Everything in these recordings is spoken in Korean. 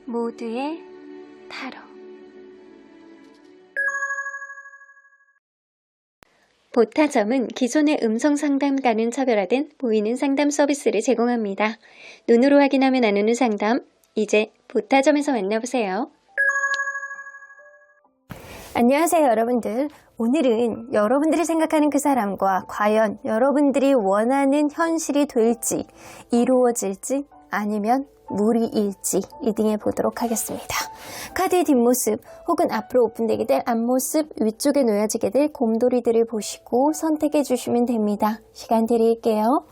모두의 타로. 보타점은 기존의 음성 상담과는 차별화된 보이는 상담 서비스를 제공합니다. 눈으로 확인하며 나누는 상담, 이제 보타점에서 만나보세요. 안녕하세요, 여러분들. 오늘은 여러분들이 생각하는 그 사람과 과연 여러분들이 원하는 현실이 될지, 이루어질지, 아니면 무리일지 리딩해 보도록 하겠습니다. 카드의 뒷모습 혹은 앞으로 오픈되게 될 앞모습, 위쪽에 놓여지게 될 곰돌이들을 보시고 선택해 주시면 됩니다. 시간 드릴게요.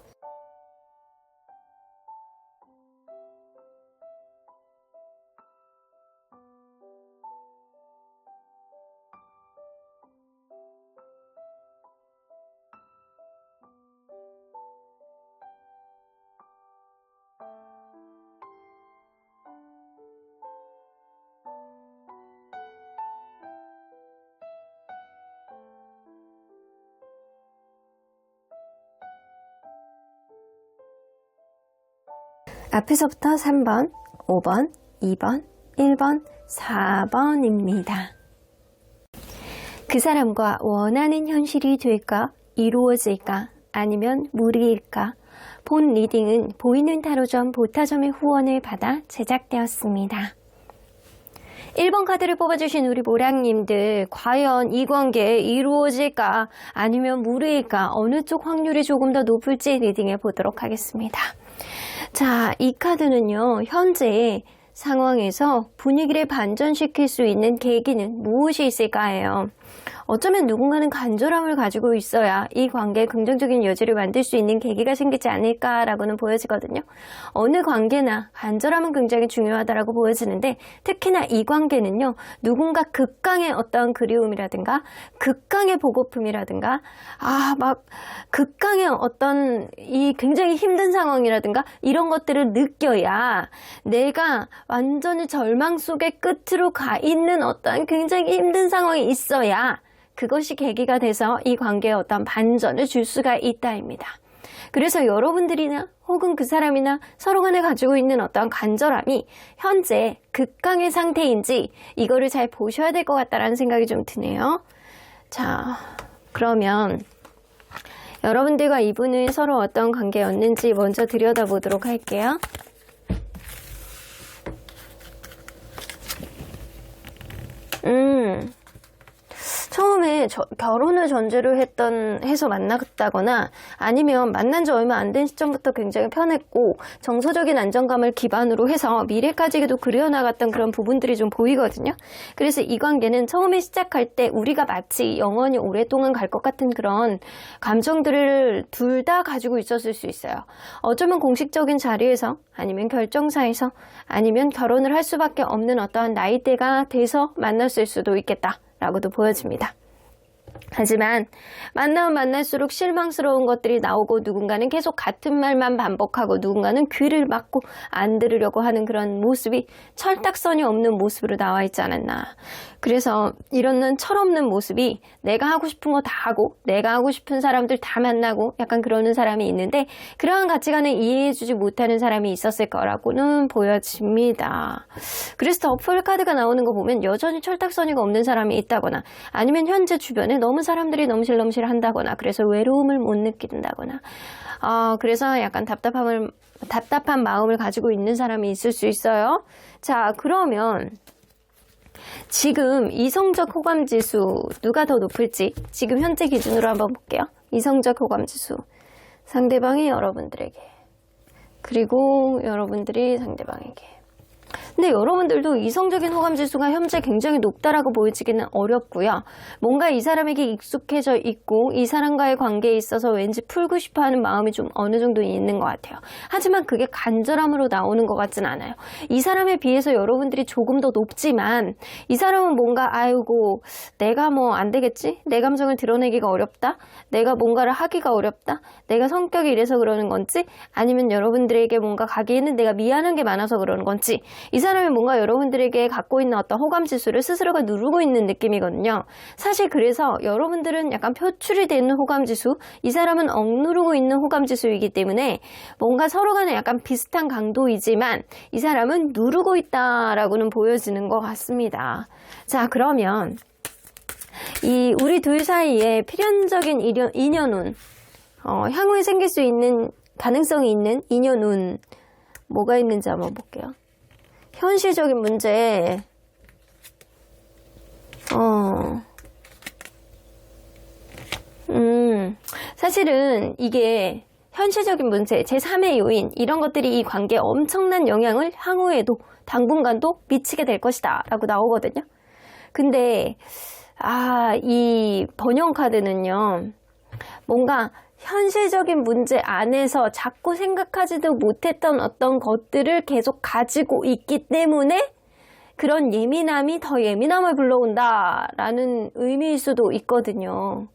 앞에서부터 3번, 5번, 2번, 1번, 4번입니다. 그 사람과 원하는 현실이 될까, 이루어질까, 아니면 무리일까? 본 리딩은 보이는 타로점 보타점의 후원을 받아 제작되었습니다. 1번 카드를 뽑아주신 우리 모랑님들, 과연 이 관계 이루어질까, 아니면 무리일까, 어느 쪽 확률이 조금 더 높을지 리딩해 보도록 하겠습니다. 자, 이 카드는요, 현재 상황에서 분위기를 반전시킬 수 있는 계기는 무엇이 있을까요? 어쩌면 누군가는 간절함을 가지고 있어야 이 관계에 긍정적인 여지를 만들 수 있는 계기가 생기지 않을까라고는 보여지거든요. 어느 관계나 간절함은 굉장히 중요하다라고 보여지는데, 특히나 이 관계는요, 누군가 극강의 어떤 그리움이라든가 극강의 보고픔이라든가 극강의 어떤 이 굉장히 힘든 상황이라든가 이런 것들을 느껴야, 내가 완전히 절망 속의 끝으로 가 있는 어떤 굉장히 힘든 상황이 있어야 그것이 계기가 돼서 이 관계에 어떤 반전을 줄 수가 있다입니다. 그래서 여러분들이나 혹은 그 사람이나 서로 간에 가지고 있는 어떤 간절함이 현재 극강의 상태인지 이거를 잘 보셔야 될 것 같다라는 생각이 좀 드네요. 자, 그러면 여러분들과 이분은 서로 어떤 관계였는지 먼저 들여다보도록 할게요. 처음에 결혼을 전제로 해서 만났다거나 아니면 만난 지 얼마 안 된 시점부터 굉장히 편했고 정서적인 안정감을 기반으로 해서 미래까지도 그려나갔던 그런 부분들이 좀 보이거든요. 그래서 이 관계는 처음에 시작할 때 우리가 마치 영원히 오랫동안 갈 것 같은 그런 감정들을 둘 다 가지고 있었을 수 있어요. 어쩌면 공식적인 자리에서, 아니면 결정사에서, 아니면 결혼을 할 수밖에 없는 어떤 나이대가 돼서 만났을 수도 있겠다 라고도 보여집니다. 하지만 만나면 만날수록 실망스러운 것들이 나오고, 누군가는 계속 같은 말만 반복하고, 누군가는 귀를 막고 안 들으려고 하는 그런 모습이 철딱선이 없는 모습으로 나와 있지 않았나. 그래서 이런 철없는 모습이 내가 하고 싶은 거 다 하고 내가 하고 싶은 사람들 다 만나고 약간 그러는 사람이 있는데, 그러한 가치관을 이해해주지 못하는 사람이 있었을 거라고는 보여집니다. 그래서 더풀 카드가 나오는 거 보면 여전히 철딱서니가 없는 사람이 있다거나, 아니면 현재 주변에 너무 사람들이 넘실넘실 한다거나, 그래서 외로움을 못 느낀다거나, 그래서 약간 답답한 마음을 가지고 있는 사람이 있을 수 있어요. 자, 그러면 지금 이성적 호감지수 누가 더 높을지 지금 현재 기준으로 한번 볼게요. 이성적 호감지수, 상대방이 여러분들에게, 그리고 여러분들이 상대방에게. 근데 여러분들도 이성적인 호감지수가 현재 굉장히 높다라고 보여지기는 어렵고요. 뭔가 이 사람에게 익숙해져 있고 이 사람과의 관계에 있어서 왠지 풀고 싶어하는 마음이 좀 어느 정도 있는 것 같아요. 하지만 그게 간절함으로 나오는 것 같진 않아요. 이 사람에 비해서 여러분들이 조금 더 높지만, 이 사람은 뭔가 내가 뭐 안 되겠지? 내 감정을 드러내기가 어렵다? 내가 뭔가를 하기가 어렵다? 내가 성격이 이래서 그러는 건지, 아니면 여러분들에게 뭔가 가기에는 내가 미안한 게 많아서 그러는 건지, 이 사람이 뭔가 여러분들에게 갖고 있는 어떤 호감 지수를 스스로가 누르고 있는 느낌이거든요. 사실 그래서 여러분들은 약간 표출이 되는 호감 지수, 이 사람은 억누르고 있는 호감 지수이기 때문에 뭔가 서로 간에 약간 비슷한 강도이지만 이 사람은 누르고 있다라고는 보여지는 것 같습니다. 자, 그러면 이 우리 둘 사이에 필연적인 인연운, 향후에 생길 수 있는 가능성이 있는 인연운 뭐가 있는지 한번 볼게요. 현실적인 문제, 사실은 이게 현실적인 문제, 제3의 요인, 이런 것들이 이 관계에 엄청난 영향을 향후에도 당분간도 미치게 될 것이다 라고 나오거든요. 근데 이 번영 카드는요, 뭔가 현실적인 문제 안에서 자꾸 생각하지도 못했던 어떤 것들을 계속 가지고 있기 때문에 그런 예민함이 더 예민함을 불러온다라는 의미일 수도 있거든요.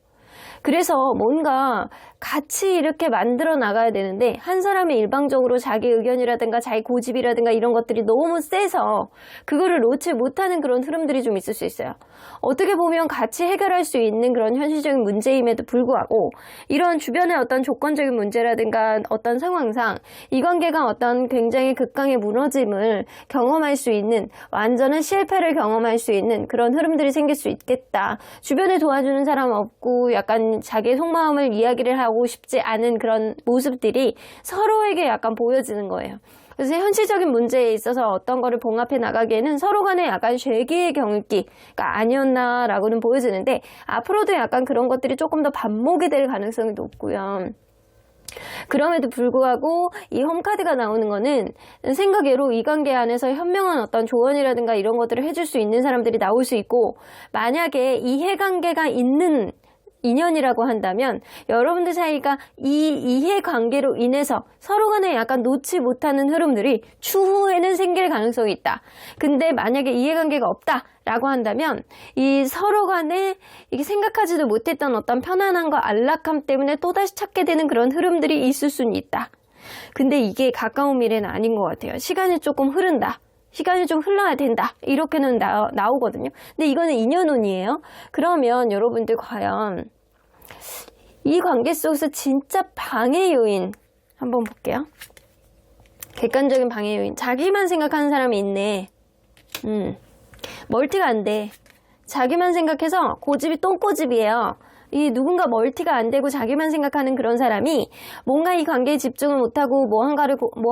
그래서 뭔가 같이 이렇게 만들어 나가야 되는데 한 사람이 일방적으로 자기 의견이라든가 자기 고집이라든가 이런 것들이 너무 세서 그거를 놓지 못하는 그런 흐름들이 좀 있을 수 있어요. 어떻게 보면 같이 해결할 수 있는 그런 현실적인 문제임에도 불구하고 이런 주변의 어떤 조건적인 문제라든가 어떤 상황상 이 관계가 어떤 굉장히 극강의 무너짐을 경험할 수 있는, 완전한 실패를 경험할 수 있는 그런 흐름들이 생길 수 있겠다. 주변에 도와주는 사람 없고 약간 자기의 속마음을 이야기를 하고 싶지 않은 그런 모습들이 서로에게 약간 보여지는 거예요. 그래서 현실적인 문제에 있어서 어떤 거를 봉합해 나가기에는 서로 간에 약간 쇠기의 경기가 아니었나라고는 보여지는데, 앞으로도 약간 그런 것들이 조금 더 반복이 될 가능성이 높고요. 그럼에도 불구하고 이 홈카드가 나오는 거는 생각외로 이 관계 안에서 현명한 어떤 조언이라든가 이런 것들을 해줄 수 있는 사람들이 나올 수 있고, 만약에 이해관계가 있는 인연이라고 한다면 여러분들 사이가 이 이해관계로 인해서 서로 간에 약간 놓지 못하는 흐름들이 추후에는 생길 가능성이 있다. 근데 만약에 이해관계가 없다라고 한다면 이 서로 간에 이게 생각하지도 못했던 어떤 편안함과 안락함 때문에 또다시 찾게 되는 그런 흐름들이 있을 수는 있다. 근데 이게 가까운 미래는 아닌 것 같아요. 시간이 조금 흐른다. 시간이 좀 흘러야 된다. 이렇게는 나오거든요. 근데 이거는 인연운이에요. 그러면 여러분들 과연 이 관계 속에서 진짜 방해 요인 한번 볼게요. 객관적인 방해 요인. 자기만 생각하는 사람이 있네. 멀티가 안 돼. 자기만 생각해서 고집이 똥꼬집이에요. 이 누군가 멀티가 안 되고 자기만 생각하는 그런 사람이 뭔가 이 관계에 집중을 못하고 뭐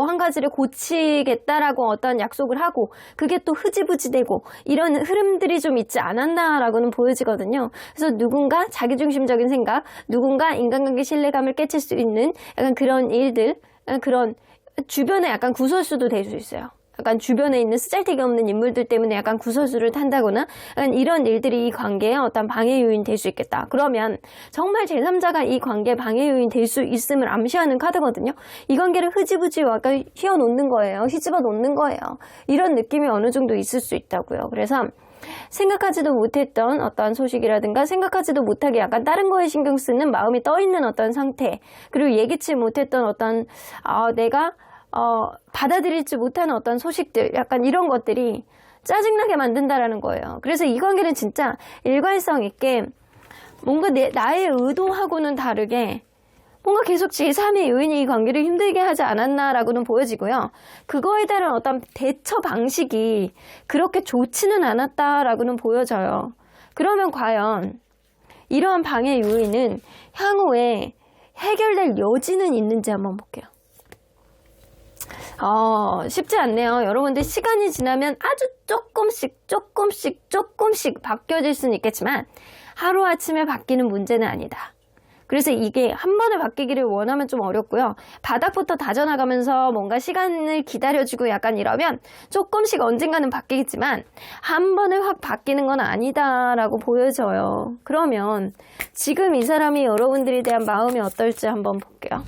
한 가지를 고치겠다라고 어떤 약속을 하고 그게 또 흐지부지되고 이런 흐름들이 좀 있지 않았나라고는 보여지거든요. 그래서 누군가 자기중심적인 생각, 누군가 인간관계 신뢰감을 깨칠 수 있는 약간 그런 일들, 그런 주변에 약간 구설수도 될 수 있어요. 약간 주변에 있는 쓰잘데기 없는 인물들 때문에 약간 구설수를 탄다거나 약간 이런 일들이 이 관계에 어떤 방해 요인 될 수 있겠다. 그러면 정말 제3자가 이 관계에 방해 요인 될 수 있음을 암시하는 카드거든요. 이 관계를 흐지부지 약간 휘어놓는 거예요. 휘집어 놓는 거예요. 이런 느낌이 어느 정도 있을 수 있다고요. 그래서 생각하지도 못했던 어떤 소식이라든가 생각하지도 못하게 약간 다른 거에 신경 쓰는 마음이 떠있는 어떤 상태, 그리고 예기치 못했던 어떤 내가 받아들이지 못하는 어떤 소식들, 약간 이런 것들이 짜증나게 만든다라는 거예요. 그래서 이 관계는 진짜 일관성 있게 뭔가 나의 의도하고는 다르게 뭔가 계속 제3의 요인이 이 관계를 힘들게 하지 않았나라고는 보여지고요. 그거에 따른 어떤 대처 방식이 그렇게 좋지는 않았다라고는 보여져요. 그러면 과연 이러한 방해 요인은 향후에 해결될 여지는 있는지 한번 볼게요. 쉽지 않네요. 여러분들 시간이 지나면 아주 조금씩 바뀌어질 수는 있겠지만 하루아침에 바뀌는 문제는 아니다. 그래서 이게 한 번에 바뀌기를 원하면 좀 어렵고요. 바닥부터 다져나가면서 뭔가 시간을 기다려주고 약간 이러면 조금씩 언젠가는 바뀌겠지만 한 번에 확 바뀌는 건 아니다라고 보여져요. 그러면 지금 이 사람이 여러분들에 대한 마음이 어떨지 한번 볼게요.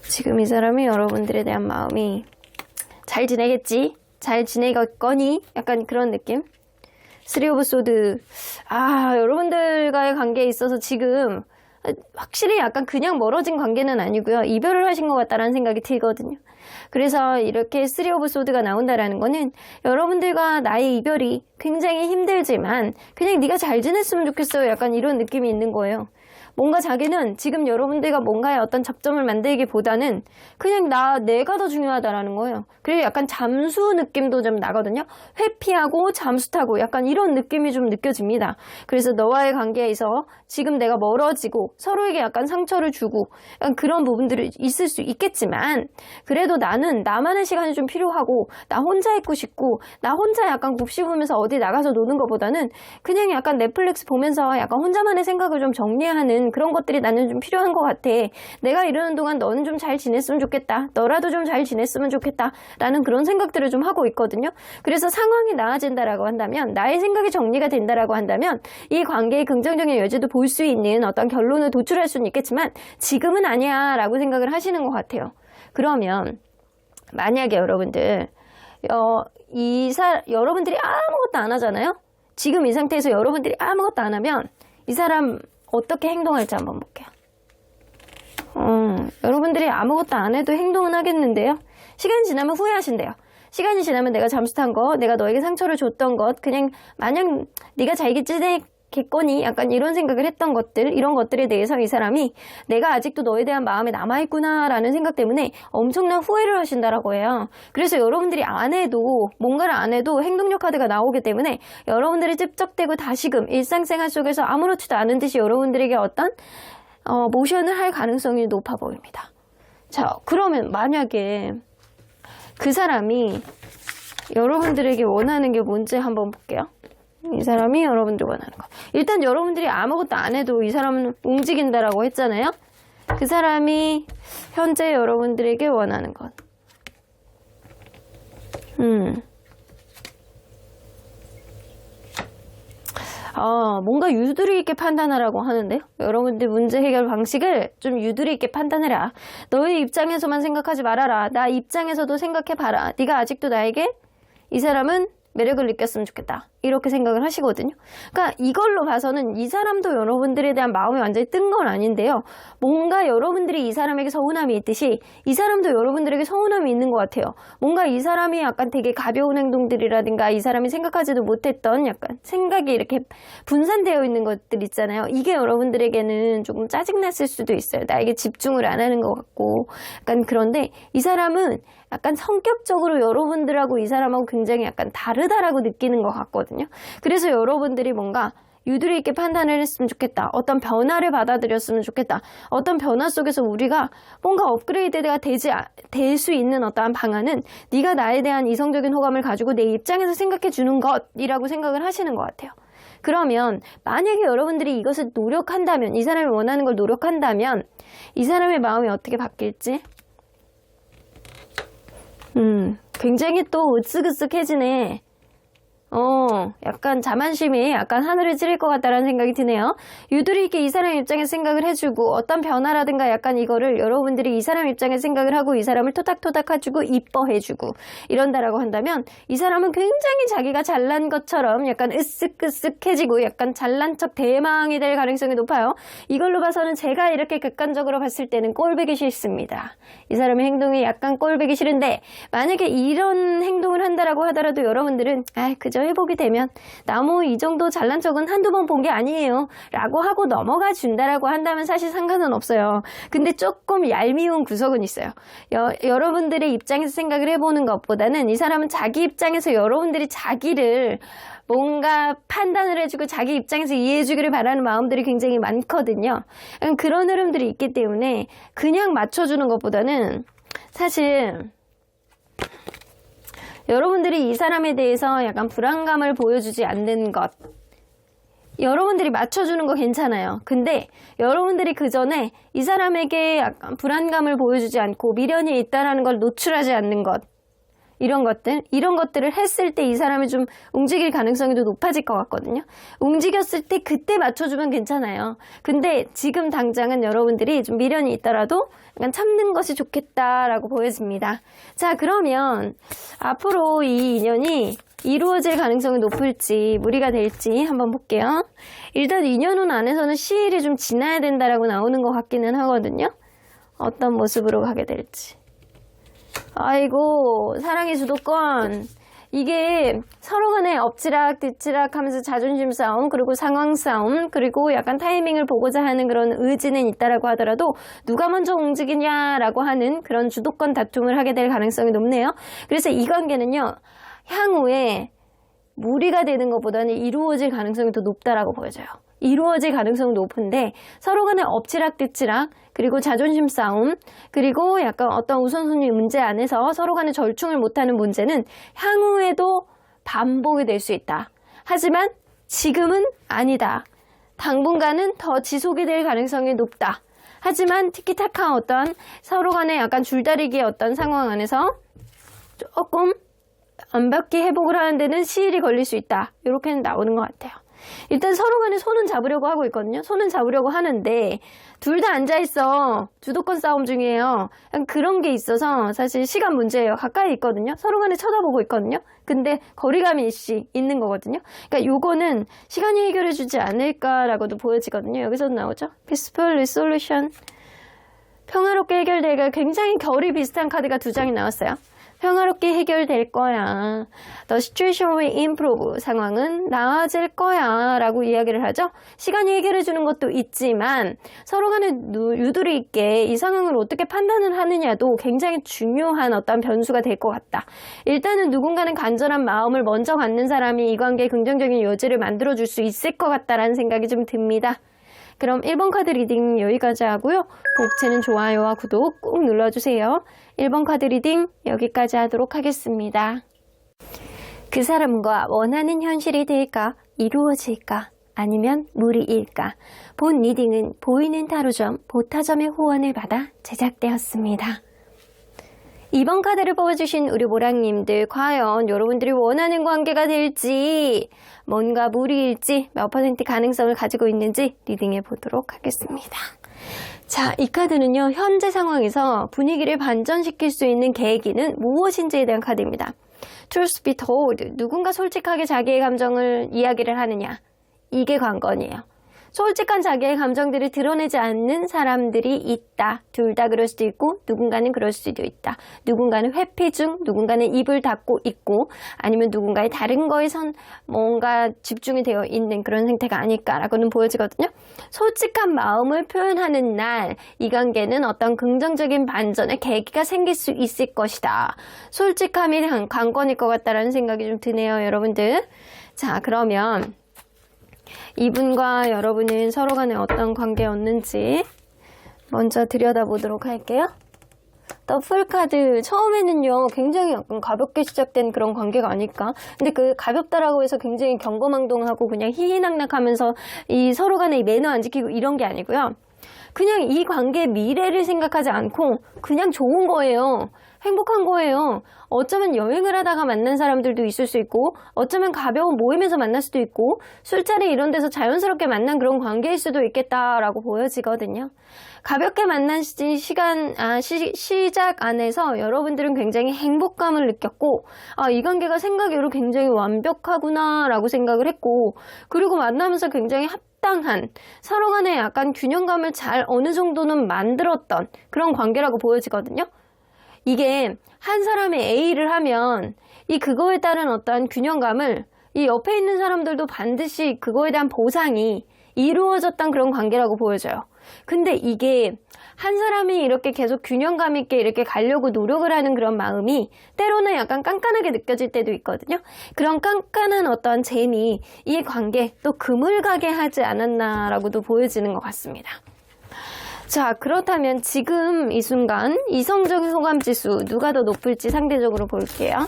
지금 이 사람이 여러분들에 대한 마음이 잘 지내겠지? 잘 지내겠거니? 약간 그런 느낌? 3 오브 소드. 여러분들과의 관계에 있어서 지금 확실히 약간 그냥 멀어진 관계는 아니고요. 이별을 하신 것 같다라는 생각이 들거든요. 그래서 이렇게 3 오브 소드가 나온다라는 거는 여러분들과 나의 이별이 굉장히 힘들지만 그냥 네가 잘 지냈으면 좋겠어요. 약간 이런 느낌이 있는 거예요. 뭔가 자기는 지금 여러분들과 뭔가의 어떤 접점을 만들기보다는 그냥 내가 더 중요하다라는 거예요. 그리고 약간 잠수 느낌도 좀 나거든요. 회피하고 잠수 타고 약간 이런 느낌이 좀 느껴집니다. 그래서 너와의 관계에서 지금 내가 멀어지고 서로에게 약간 상처를 주고 약간 그런 부분들이 있을 수 있겠지만 그래도 나는 나만의 시간이 좀 필요하고 나 혼자 있고 싶고 나 혼자 약간 곱씹으면서 어디 나가서 노는 것보다는 그냥 약간 넷플릭스 보면서 약간 혼자만의 생각을 좀 정리하는 그런 것들이 나는 좀 필요한 것 같아. 내가 이러는 동안 너는 좀 잘 지냈으면 좋겠다. 너라도 좀 잘 지냈으면 좋겠다. 라는 그런 생각들을 좀 하고 있거든요. 그래서 상황이 나아진다라고 한다면 나의 생각이 정리가 된다라고 한다면 이 관계의 긍정적인 여지도 볼 수 있는 어떤 결론을 도출할 수는 있겠지만 지금은 아니야 라고 생각을 하시는 것 같아요. 그러면 만약에 여러분들 여러분들이 아무것도 안 하잖아요. 지금 이 상태에서 여러분들이 아무것도 안 하면 이 사람 어떻게 행동할지 한번 볼게요. 여러분들이 아무것도 안 해도 행동은 하겠는데요. 시간이 지나면 후회하신대요. 시간이 지나면 내가 잠수 탄 것, 내가 너에게 상처를 줬던 것, 그냥 마냥 네가 잘게 지내겠거니 약간 이런 생각을 했던 것들, 이런 것들에 대해서 이 사람이 내가 아직도 너에 대한 마음이 남아있구나 라는 생각 때문에 엄청난 후회를 하신다라고 해요. 그래서 여러분들이 뭔가를 안 해도 행동력 카드가 나오기 때문에 여러분들이 찝적대고 다시금 일상생활 속에서 아무렇지도 않은 듯이 여러분들에게 어떤 모션을 할 가능성이 높아 보입니다. 자, 그러면 만약에 그 사람이 여러분들에게 원하는 게 뭔지 한번 볼게요. 이 사람이 여러분들 원하는 거. 일단 여러분들이 아무것도 안 해도 이 사람은 움직인다라고 했잖아요. 그 사람이 현재 여러분들에게 원하는 것. 뭔가 유두리 있게 판단하라고 하는데요. 여러분들 문제 해결 방식을 좀 유두리 있게 판단해라. 너의 입장에서만 생각하지 말아라. 나 입장에서도 생각해봐라. 네가 아직도 나에게 이 사람은 매력을 느꼈으면 좋겠다. 이렇게 생각을 하시거든요. 그러니까 이걸로 봐서는 이 사람도 여러분들에 대한 마음이 완전히 뜬 건 아닌데요. 뭔가 여러분들이 이 사람에게 서운함이 있듯이 이 사람도 여러분들에게 서운함이 있는 것 같아요. 뭔가 이 사람이 약간 되게 가벼운 행동들이라든가 이 사람이 생각하지도 못했던 약간 생각이 이렇게 분산되어 있는 것들 있잖아요. 이게 여러분들에게는 조금 짜증났을 수도 있어요. 나에게 집중을 안 하는 것 같고 약간 그런데 이 사람은 약간 성격적으로 여러분들하고 이 사람하고 굉장히 약간 다르다라고 느끼는 것 같거든요. 그래서 여러분들이 뭔가 유두리 있게 판단을 했으면 좋겠다. 어떤 변화를 받아들였으면 좋겠다. 어떤 변화 속에서 우리가 뭔가 업그레이드가 될 수 있는 어떠한 방안은 네가 나에 대한 이성적인 호감을 가지고 내 입장에서 생각해 주는 것이라고 생각을 하시는 것 같아요. 그러면 만약에 여러분들이 이것을 노력한다면, 이 사람이 원하는 걸 노력한다면 이 사람의 마음이 어떻게 바뀔지 굉장히 또 으쓱으쓱해지네. 약간 자만심이 약간 하늘을 찌를 것 같다라는 생각이 드네요. 유두리 있게 이 사람 입장에서 생각을 해주고 어떤 변화라든가 약간 이거를 여러분들이 이 사람 입장에서 생각을 하고 이 사람을 토닥토닥 해주고 이뻐해주고 이런다라고 한다면 이 사람은 굉장히 자기가 잘난 것처럼 약간 으쓱으쓱해지고 약간 잘난 척 대망이 될 가능성이 높아요. 이걸로 봐서는 제가 이렇게 객관적으로 봤을 때는 꼴보기 싫습니다. 이 사람의 행동이 약간 꼴보기 싫은데 만약에 이런 행동을 한다라고 하더라도 여러분들은 그저 회복이 되면 나 뭐 이 정도 잘난 척은 한두 번 본 게 아니에요 라고 하고 넘어가 준다라고 한다면 사실 상관은 없어요. 근데 조금 얄미운 구석은 있어요. 여러분들의 입장에서 생각을 해보는 것보다는 이 사람은 자기 입장에서 여러분들이 자기를 뭔가 판단을 해주고 자기 입장에서 이해해주기를 바라는 마음들이 굉장히 많거든요. 그런 흐름들이 있기 때문에 그냥 맞춰주는 것보다는 사실 여러분들이 이 사람에 대해서 약간 불안감을 보여주지 않는 것, 여러분들이 맞춰주는 거 괜찮아요. 근데 여러분들이 그 전에 이 사람에게 약간 불안감을 보여주지 않고 미련이 있다는 걸 노출하지 않는 것, 이런 것들을 했을 때 이 사람이 좀 움직일 가능성이 더 높아질 것 같거든요. 움직였을 때 그때 맞춰주면 괜찮아요. 근데 지금 당장은 여러분들이 좀 미련이 있더라도 약간 참는 것이 좋겠다라고 보여집니다. 자, 그러면 앞으로 이 인연이 이루어질 가능성이 높을지 무리가 될지 한번 볼게요. 일단 2년 후 안에서는 시일이 좀 지나야 된다라고 나오는 것 같기는 하거든요. 어떤 모습으로 가게 될지. 아이고 사랑의 주도권. 이게 서로 간에 엎치락 뒤치락 하면서 자존심 싸움, 그리고 상황 싸움, 그리고 약간 타이밍을 보고자 하는 그런 의지는 있다라고 하더라도 누가 먼저 움직이냐라고 하는 그런 주도권 다툼을 하게 될 가능성이 높네요. 그래서 이 관계는요, 향후에 무리가 되는 것보다는 이루어질 가능성이 더 높다라고 보여져요. 이루어질 가능성은 높은데 서로 간에 엎치락 뒤치락, 그리고 자존심 싸움, 그리고 약간 어떤 우선순위 문제 안에서 서로 간에 절충을 못하는 문제는 향후에도 반복이 될 수 있다. 하지만 지금은 아니다. 당분간은 더 지속이 될 가능성이 높다. 하지만 티키타카 어떤 서로 간에 약간 줄다리기의 어떤 상황 안에서 조금 완벽히 회복을 하는 데는 시일이 걸릴 수 있다. 이렇게는 나오는 것 같아요. 일단 서로 간에 손은 잡으려고 하고 있거든요. 손은 잡으려고 하는데 둘 다 앉아있어. 주도권 싸움 중이에요. 그런 게 있어서 사실 시간 문제예요. 가까이 있거든요. 서로 간에 쳐다보고 있거든요. 근데 거리감이 있는 거거든요. 그러니까 요거는 시간이 해결해 주지 않을까라고도 보여지거든요. 여기서 나오죠. Peaceful Resolution. 평화롭게 해결될, 굉장히 결이 비슷한 카드가 두 장이 나왔어요. 평화롭게 해결될 거야. The situation will improve. 상황은 나아질 거야 라고 이야기를 하죠. 시간이 해결해 주는 것도 있지만 서로 간에 유두리 있게 이 상황을 어떻게 판단을 하느냐도 굉장히 중요한 어떤 변수가 될 것 같다. 일단은 누군가는 간절한 마음을 먼저 갖는 사람이 이 관계에 긍정적인 여지를 만들어줄 수 있을 것 같다라는 생각이 좀 듭니다. 그럼 1번 카드 리딩 여기까지 하고요. 복채는 좋아요와 구독 꾹 눌러주세요. 1번 카드 리딩 여기까지 하도록 하겠습니다. 그 사람과 원하는 현실이 될까? 이루어질까? 아니면 무리일까? 본 리딩은 보이는 타로점 보타점의 후원을 받아 제작되었습니다. 2번 카드를 뽑아주신 우리 모랑님들, 과연 여러분들이 원하는 관계가 될지, 뭔가 무리일지, 몇 퍼센트 가능성을 가지고 있는지 리딩해 보도록 하겠습니다. 자, 이 카드는요, 현재 상황에서 분위기를 반전시킬 수 있는 계기는 무엇인지에 대한 카드입니다. Truth be told, 누군가 솔직하게 자기의 감정을 이야기를 하느냐, 이게 관건이에요. 솔직한 자기의 감정들을 드러내지 않는 사람들이 있다. 둘 다 그럴 수도 있고 누군가는 그럴 수도 있다. 누군가는 회피 중, 누군가는 입을 닫고 있고, 아니면 누군가의 다른 거에 뭔가 집중이 되어 있는 그런 상태가 아닐까라고는 보여지거든요. 솔직한 마음을 표현하는 날, 이 관계는 어떤 긍정적인 반전의 계기가 생길 수 있을 것이다. 솔직함이 관건일 것 같다라는 생각이 좀 드네요, 여러분들. 자, 그러면 이분과 여러분은 서로 간에 어떤 관계였는지 먼저 들여다보도록 할게요. 더풀 카드, 처음에는요 굉장히 약간 가볍게 시작된 그런 관계가 아닐까. 근데 그 가볍다라고 해서 굉장히 경거망동하고 그냥 희희낙낙하면서 이 서로 간에 매너 안 지키고 이런 게 아니고요. 그냥 이 관계의 미래를 생각하지 않고 그냥 좋은 거예요. 행복한 거예요. 어쩌면 여행을 하다가 만난 사람들도 있을 수 있고, 어쩌면 가벼운 모임에서 만날 수도 있고, 술자리 이런 데서 자연스럽게 만난 그런 관계일 수도 있겠다라고 보여지거든요. 가볍게 만난 시작 안에서 여러분들은 굉장히 행복감을 느꼈고, 이 관계가 생각외로 굉장히 완벽하구나 라고 생각을 했고, 그리고 만나면서 굉장히 합당한, 서로 간에 약간 균형감을 잘 어느 정도는 만들었던 그런 관계라고 보여지거든요. 이게 한 사람이 A를 하면 그거에 따른 어떤 균형감을 이 옆에 있는 사람들도 반드시 그거에 대한 보상이 이루어졌던 그런 관계라고 보여져요. 근데 이게 한 사람이 이렇게 계속 균형감 있게 이렇게 가려고 노력을 하는 그런 마음이 때로는 약간 깐깐하게 느껴질 때도 있거든요. 그런 깐깐한 어떤 재미, 이 관계 또 그물가게 하지 않았나라고도 보여지는 것 같습니다. 자, 그렇다면 지금 이 순간 이성적 호감지수 누가 더 높을지 상대적으로 볼게요.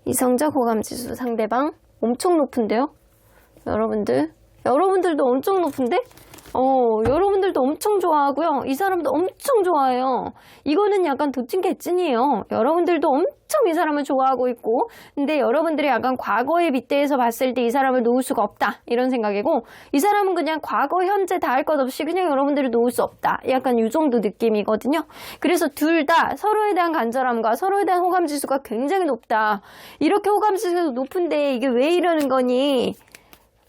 이성적 호감지수 상대방 엄청 높은데요? 여러분들도 엄청 높은데? 여러분들도 엄청 좋아하고요. 이 사람도 엄청 좋아해요. 이거는 약간 도찐개찐이에요. 여러분들도 엄청 이 사람을 좋아하고 있고, 근데 여러분들이 약간 과거에 빗대해서 봤을 때 이 사람을 놓을 수가 없다, 이런 생각이고, 이 사람은 그냥 과거, 현재 다 할 것 없이 그냥 여러분들을 놓을 수 없다, 약간 이 정도 느낌이거든요. 그래서 둘 다 서로에 대한 간절함과 서로에 대한 호감지수가 굉장히 높다. 이렇게 호감지수가 높은데 이게 왜 이러는 거니?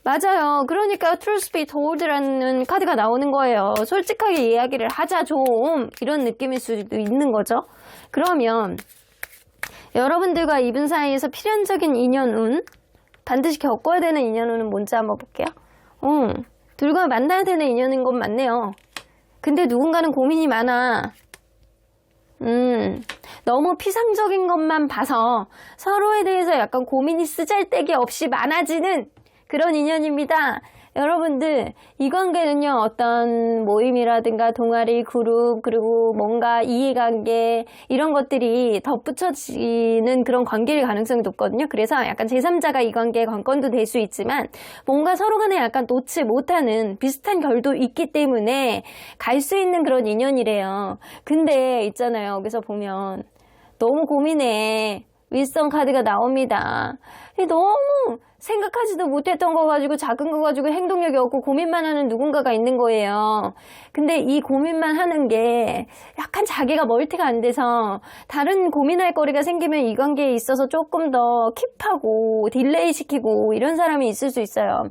맞아요. 그러니까 Truth be told라는 카드가 나오는 거예요. 솔직하게 이야기를 하자 좀, 이런 느낌일 수도 있는 거죠. 그러면 여러분들과 이분 사이에서 필연적인 인연운, 반드시 겪어야 되는 인연운은 뭔지 한번 볼게요. 둘과 만나야 되는 인연인 건 맞네요. 근데 누군가는 고민이 많아. 너무 피상적인 것만 봐서 서로에 대해서 약간 고민이 쓰잘데기 없이 많아지는 그런 인연입니다. 여러분들, 이 관계는요, 어떤 모임이라든가 동아리, 그룹, 그리고 뭔가 이해관계, 이런 것들이 덧붙여지는 그런 관계일 가능성이 높거든요. 그래서 약간 제3자가 이 관계의 관건도 될 수 있지만, 뭔가 서로 간에 약간 놓지 못하는 비슷한 결도 있기 때문에 갈 수 있는 그런 인연이래요. 근데 있잖아요, 여기서 보면 너무 고민해. 윗선 카드가 나옵니다. 너무 생각하지도 못했던 거 가지고, 작은 거 가지고 행동력이 없고 고민만 하는 누군가가 있는 거예요. 근데 이 고민만 하는 게 약간 자기가 멀티가 안 돼서 다른 고민할 거리가 생기면 이 관계에 있어서 조금 더 킵하고 딜레이 시키고 이런 사람이 있을 수 있어요.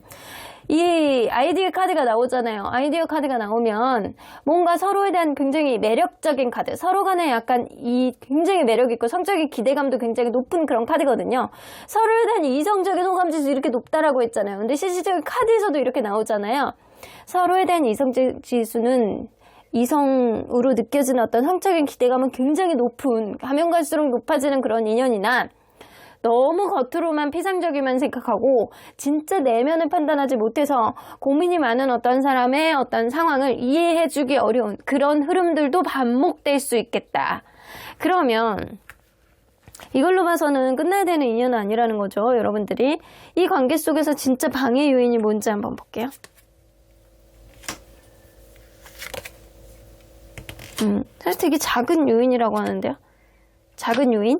이 아이디어 카드가 나오잖아요. 아이디어 카드가 나오면 뭔가 서로에 대한 굉장히 매력적인 카드, 서로 간에 약간 이 굉장히 매력 있고 성적인 기대감도 굉장히 높은 그런 카드거든요. 서로에 대한 이성적인 호감지수 이렇게 높다라고 했잖아요. 근데 실질적인 카드에서도 이렇게 나오잖아요. 서로에 대한 이성적 지수는 이성으로 느껴지는 어떤 성적인 기대감은 굉장히 높은, 가면 갈수록 높아지는 그런 인연이나, 너무 겉으로만 피상적이만 생각하고 진짜 내면을 판단하지 못해서 고민이 많은 어떤 사람의 어떤 상황을 이해해주기 어려운 그런 흐름들도 반복될 수 있겠다. 그러면 이걸로 봐서는 끝나야 되는 인연은 아니라는 거죠. 여러분들이 이 관계 속에서 진짜 방해 요인이 뭔지 한번 볼게요. 사실 되게 작은 요인이라고 하는데요. 작은 요인?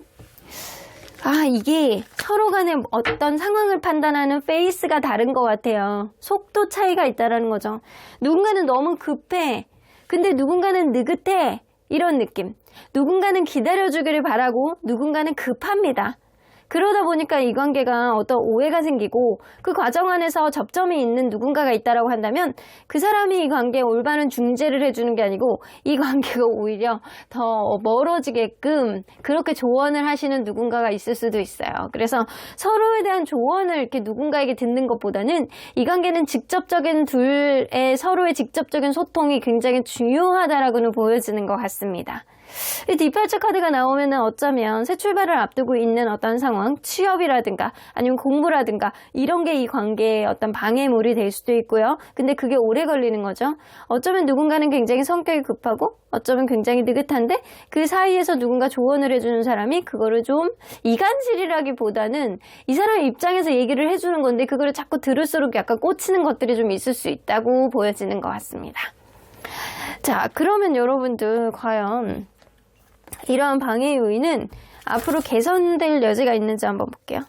이게 서로 간에 어떤 상황을 판단하는 페이스가 다른 것 같아요. 속도 차이가 있다는 거죠. 누군가는 너무 급해. 근데 누군가는 느긋해. 이런 느낌. 누군가는 기다려주기를 바라고 누군가는 급합니다. 그러다 보니까 이 관계가 어떤 오해가 생기고 그 과정 안에서 접점이 있는 누군가가 있다라고 한다면 그 사람이 이 관계에 올바른 중재를 해주는 게 아니고 이 관계가 오히려 더 멀어지게끔 그렇게 조언을 하시는 누군가가 있을 수도 있어요. 그래서 서로에 대한 조언을 이렇게 누군가에게 듣는 것보다는 이 관계는 직접적인 둘의 서로의 직접적인 소통이 굉장히 중요하다라고는 보여지는 것 같습니다. 이 디팔처 카드가 나오면은 어쩌면 새 출발을 앞두고 있는 어떤 상황, 취업이라든가 아니면 공부라든가 이런 게 이 관계의 어떤 방해물이 될 수도 있고요. 근데 그게 오래 걸리는 거죠. 어쩌면 누군가는 굉장히 성격이 급하고 어쩌면 굉장히 느긋한데 그 사이에서 누군가 조언을 해주는 사람이 그거를 좀 이간질이라기보다는 이 사람 입장에서 얘기를 해주는 건데 그거를 자꾸 들을수록 약간 꽂히는 것들이 좀 있을 수 있다고 보여지는 것 같습니다. 자, 그러면 여러분들 과연 이러한 방해 요인은 앞으로 개선될 여지가 있는지 한번 볼게요.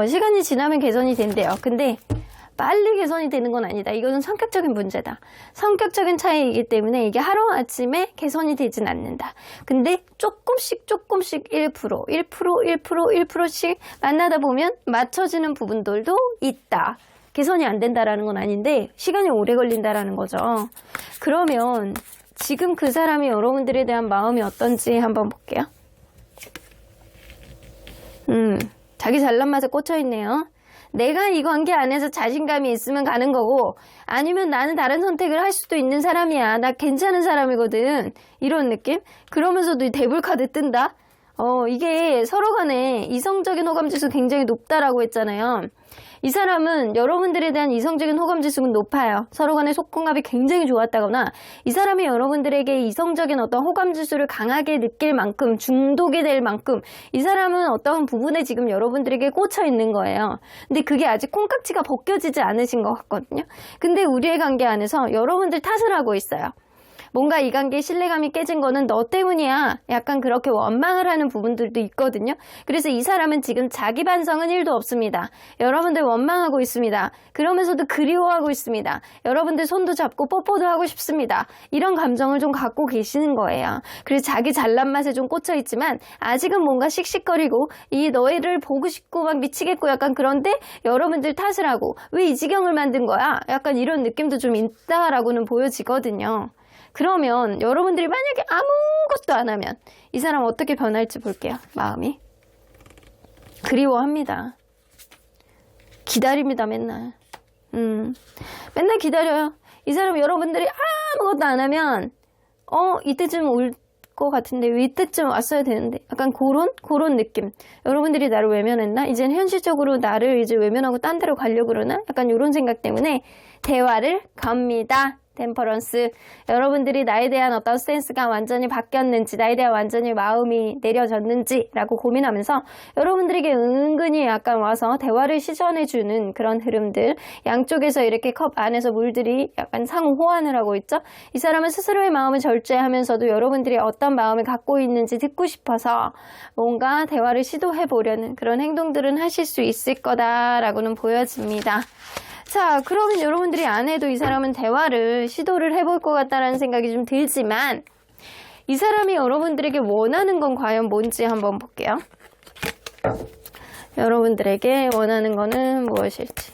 시간이 지나면 개선이 된대요. 근데 빨리 개선이 되는 건 아니다. 이거는 성격적인 문제다. 성격적인 차이이기 때문에 이게 하루아침에 개선이 되진 않는다. 근데 조금씩 1%씩 만나다 보면 맞춰지는 부분들도 있다. 개선이 안 된다라는 건 아닌데 시간이 오래 걸린다라는 거죠. 그러면 지금 그 사람이 여러분들에 대한 마음이 어떤지 한번 볼게요. 자기 잘난 맛에 꽂혀있네요. 내가 이 관계 안에서 자신감이 있으면 가는 거고 아니면 나는 다른 선택을 할 수도 있는 사람이야. 나 괜찮은 사람이거든. 이런 느낌? 그러면서도 이 데블 카드 뜬다? 이게 서로 간에 이성적인 호감지수 굉장히 높다라고 했잖아요. 이 사람은 여러분들에 대한 이성적인 호감 지수는 높아요. 서로 간의 속궁합이 굉장히 좋았다거나 이 사람이 여러분들에게 이성적인 어떤 호감 지수를 강하게 느낄 만큼 중독이 될 만큼 이 사람은 어떤 부분에 지금 여러분들에게 꽂혀 있는 거예요. 근데 그게 아직 콩깍지가 벗겨지지 않으신 것 같거든요. 근데 우리의 관계 안에서 여러분들 탓을 하고 있어요. 뭔가 이 관계의 신뢰감이 깨진 거는 너 때문이야. 약간 그렇게 원망을 하는 부분들도 있거든요. 그래서 이 사람은 지금 자기 반성은 1도 없습니다. 여러분들 원망하고 있습니다. 그러면서도 그리워하고 있습니다. 여러분들 손도 잡고 뽀뽀도 하고 싶습니다. 이런 감정을 좀 갖고 계시는 거예요. 그래서 자기 잘난 맛에 좀 꽂혀 있지만 아직은 뭔가 씩씩거리고 이 너희를 보고 싶고 막 미치겠고 약간 그런데 여러분들 탓을 하고 왜 이 지경을 만든 거야? 약간 이런 느낌도 좀 있다라고는 보여지거든요. 그러면 여러분들이 만약에 아무것도 안 하면 이 사람 어떻게 변할지 볼게요. 마음이. 그리워합니다. 기다립니다. 맨날. 맨날 기다려요. 이 사람 여러분들이 아무것도 안 하면 이때쯤 올 것 같은데 왜 이때쯤 왔어야 되는데 약간 그런 느낌. 여러분들이 나를 외면했나? 이젠 현실적으로 나를 이제 외면하고 딴 데로 가려고 그러나? 약간 이런 생각 때문에 대화를 겁니다. 템퍼런스. 여러분들이 나에 대한 어떤 스탠스가 완전히 바뀌었는지, 나에 대한 완전히 마음이 내려졌는지라고 고민하면서 여러분들에게 은근히 약간 와서 대화를 시전해주는 그런 흐름들. 양쪽에서 이렇게 컵 안에서 물들이 약간 상호 호환을 하고 있죠. 이 사람은 스스로의 마음을 절제하면서도 여러분들이 어떤 마음을 갖고 있는지 듣고 싶어서 뭔가 대화를 시도해보려는 그런 행동들은 하실 수 있을 거다라고는 보여집니다. 자, 그러면 여러분들이 안 해도 이 사람은 대화를 시도를 해볼 것 같다라는 생각이 좀 들지만 이 사람이 여러분들에게 원하는 건 과연 뭔지 한번 볼게요. 여러분들에게 원하는 거는 무엇일지.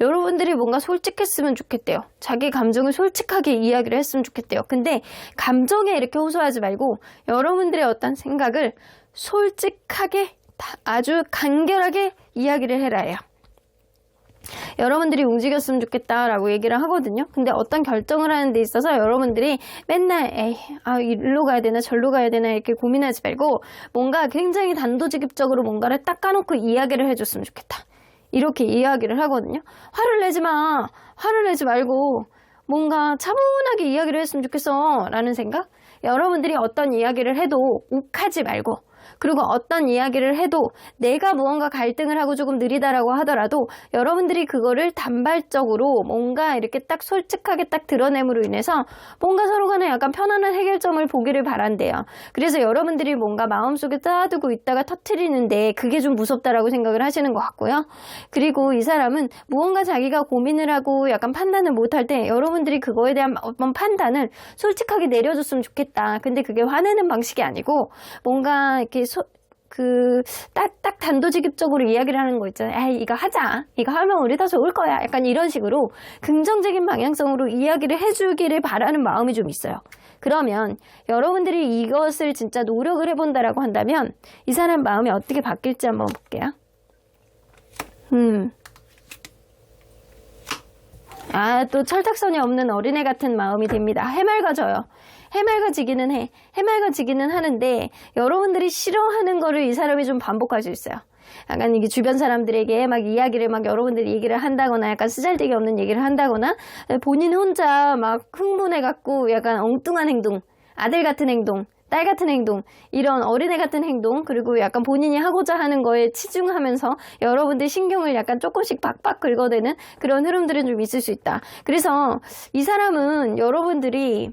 여러분들이 뭔가 솔직했으면 좋겠대요. 자기 감정을 솔직하게 이야기를 했으면 좋겠대요. 근데 감정에 이렇게 호소하지 말고 여러분들의 어떤 생각을 솔직하게 아주 간결하게 이야기를 해라 해요. 여러분들이 움직였으면 좋겠다라고 얘기를 하거든요. 근데 어떤 결정을 하는 데 있어서 여러분들이 맨날 일로 가야 되나 절로 가야 되나 이렇게 고민하지 말고 뭔가 굉장히 단도직입적으로 뭔가를 딱 까놓고 이야기를 해줬으면 좋겠다. 이렇게 이야기를 하거든요. 화를 내지 마. 화를 내지 말고 뭔가 차분하게 이야기를 했으면 좋겠어 라는 생각. 여러분들이 어떤 이야기를 해도 욱하지 말고 그리고 어떤 이야기를 해도 내가 무언가 갈등을 하고 조금 느리다라고 하더라도 여러분들이 그거를 단발적으로 뭔가 이렇게 딱 솔직하게 딱 드러냄으로 인해서 뭔가 서로 간에 약간 편안한 해결점을 보기를 바란대요. 그래서 여러분들이 뭔가 마음속에 쌓아두고 있다가 터트리는데 그게 좀 무섭다라고 생각을 하시는 것 같고요. 그리고 이 사람은 무언가 자기가 고민을 하고 약간 판단을 못할 때 여러분들이 그거에 대한 어떤 판단을 솔직하게 내려줬으면 좋겠다. 근데 그게 화내는 방식이 아니고 뭔가 이렇게 딱 단도직입적으로 이야기를 하는 거 있잖아요. 이거 하자. 이거 하면 우리 다 좋을 거야. 약간 이런 식으로 긍정적인 방향성으로 이야기를 해주기를 바라는 마음이 좀 있어요. 그러면 여러분들이 이것을 진짜 노력을 해본다라고 한다면 이 사람 마음이 어떻게 바뀔지 한번 볼게요. 또 철딱선이 없는 어린애 같은 마음이 됩니다. 해맑아져요. 해맑아지기는 해. 해맑아지기는 하는데 여러분들이 싫어하는 거를 이 사람이 좀 반복할 수 있어요. 약간 이게 주변 사람들에게 막 이야기를 막 여러분들이 얘기를 한다거나 약간 쓰잘데기 없는 얘기를 한다거나 본인 혼자 막 흥분해갖고 약간 엉뚱한 행동, 아들 같은 행동, 딸 같은 행동, 이런 어린애 같은 행동, 그리고 약간 본인이 하고자 하는 거에 치중하면서 여러분들 신경을 약간 조금씩 박박 긁어대는 그런 흐름들은 좀 있을 수 있다. 그래서 이 사람은 여러분들이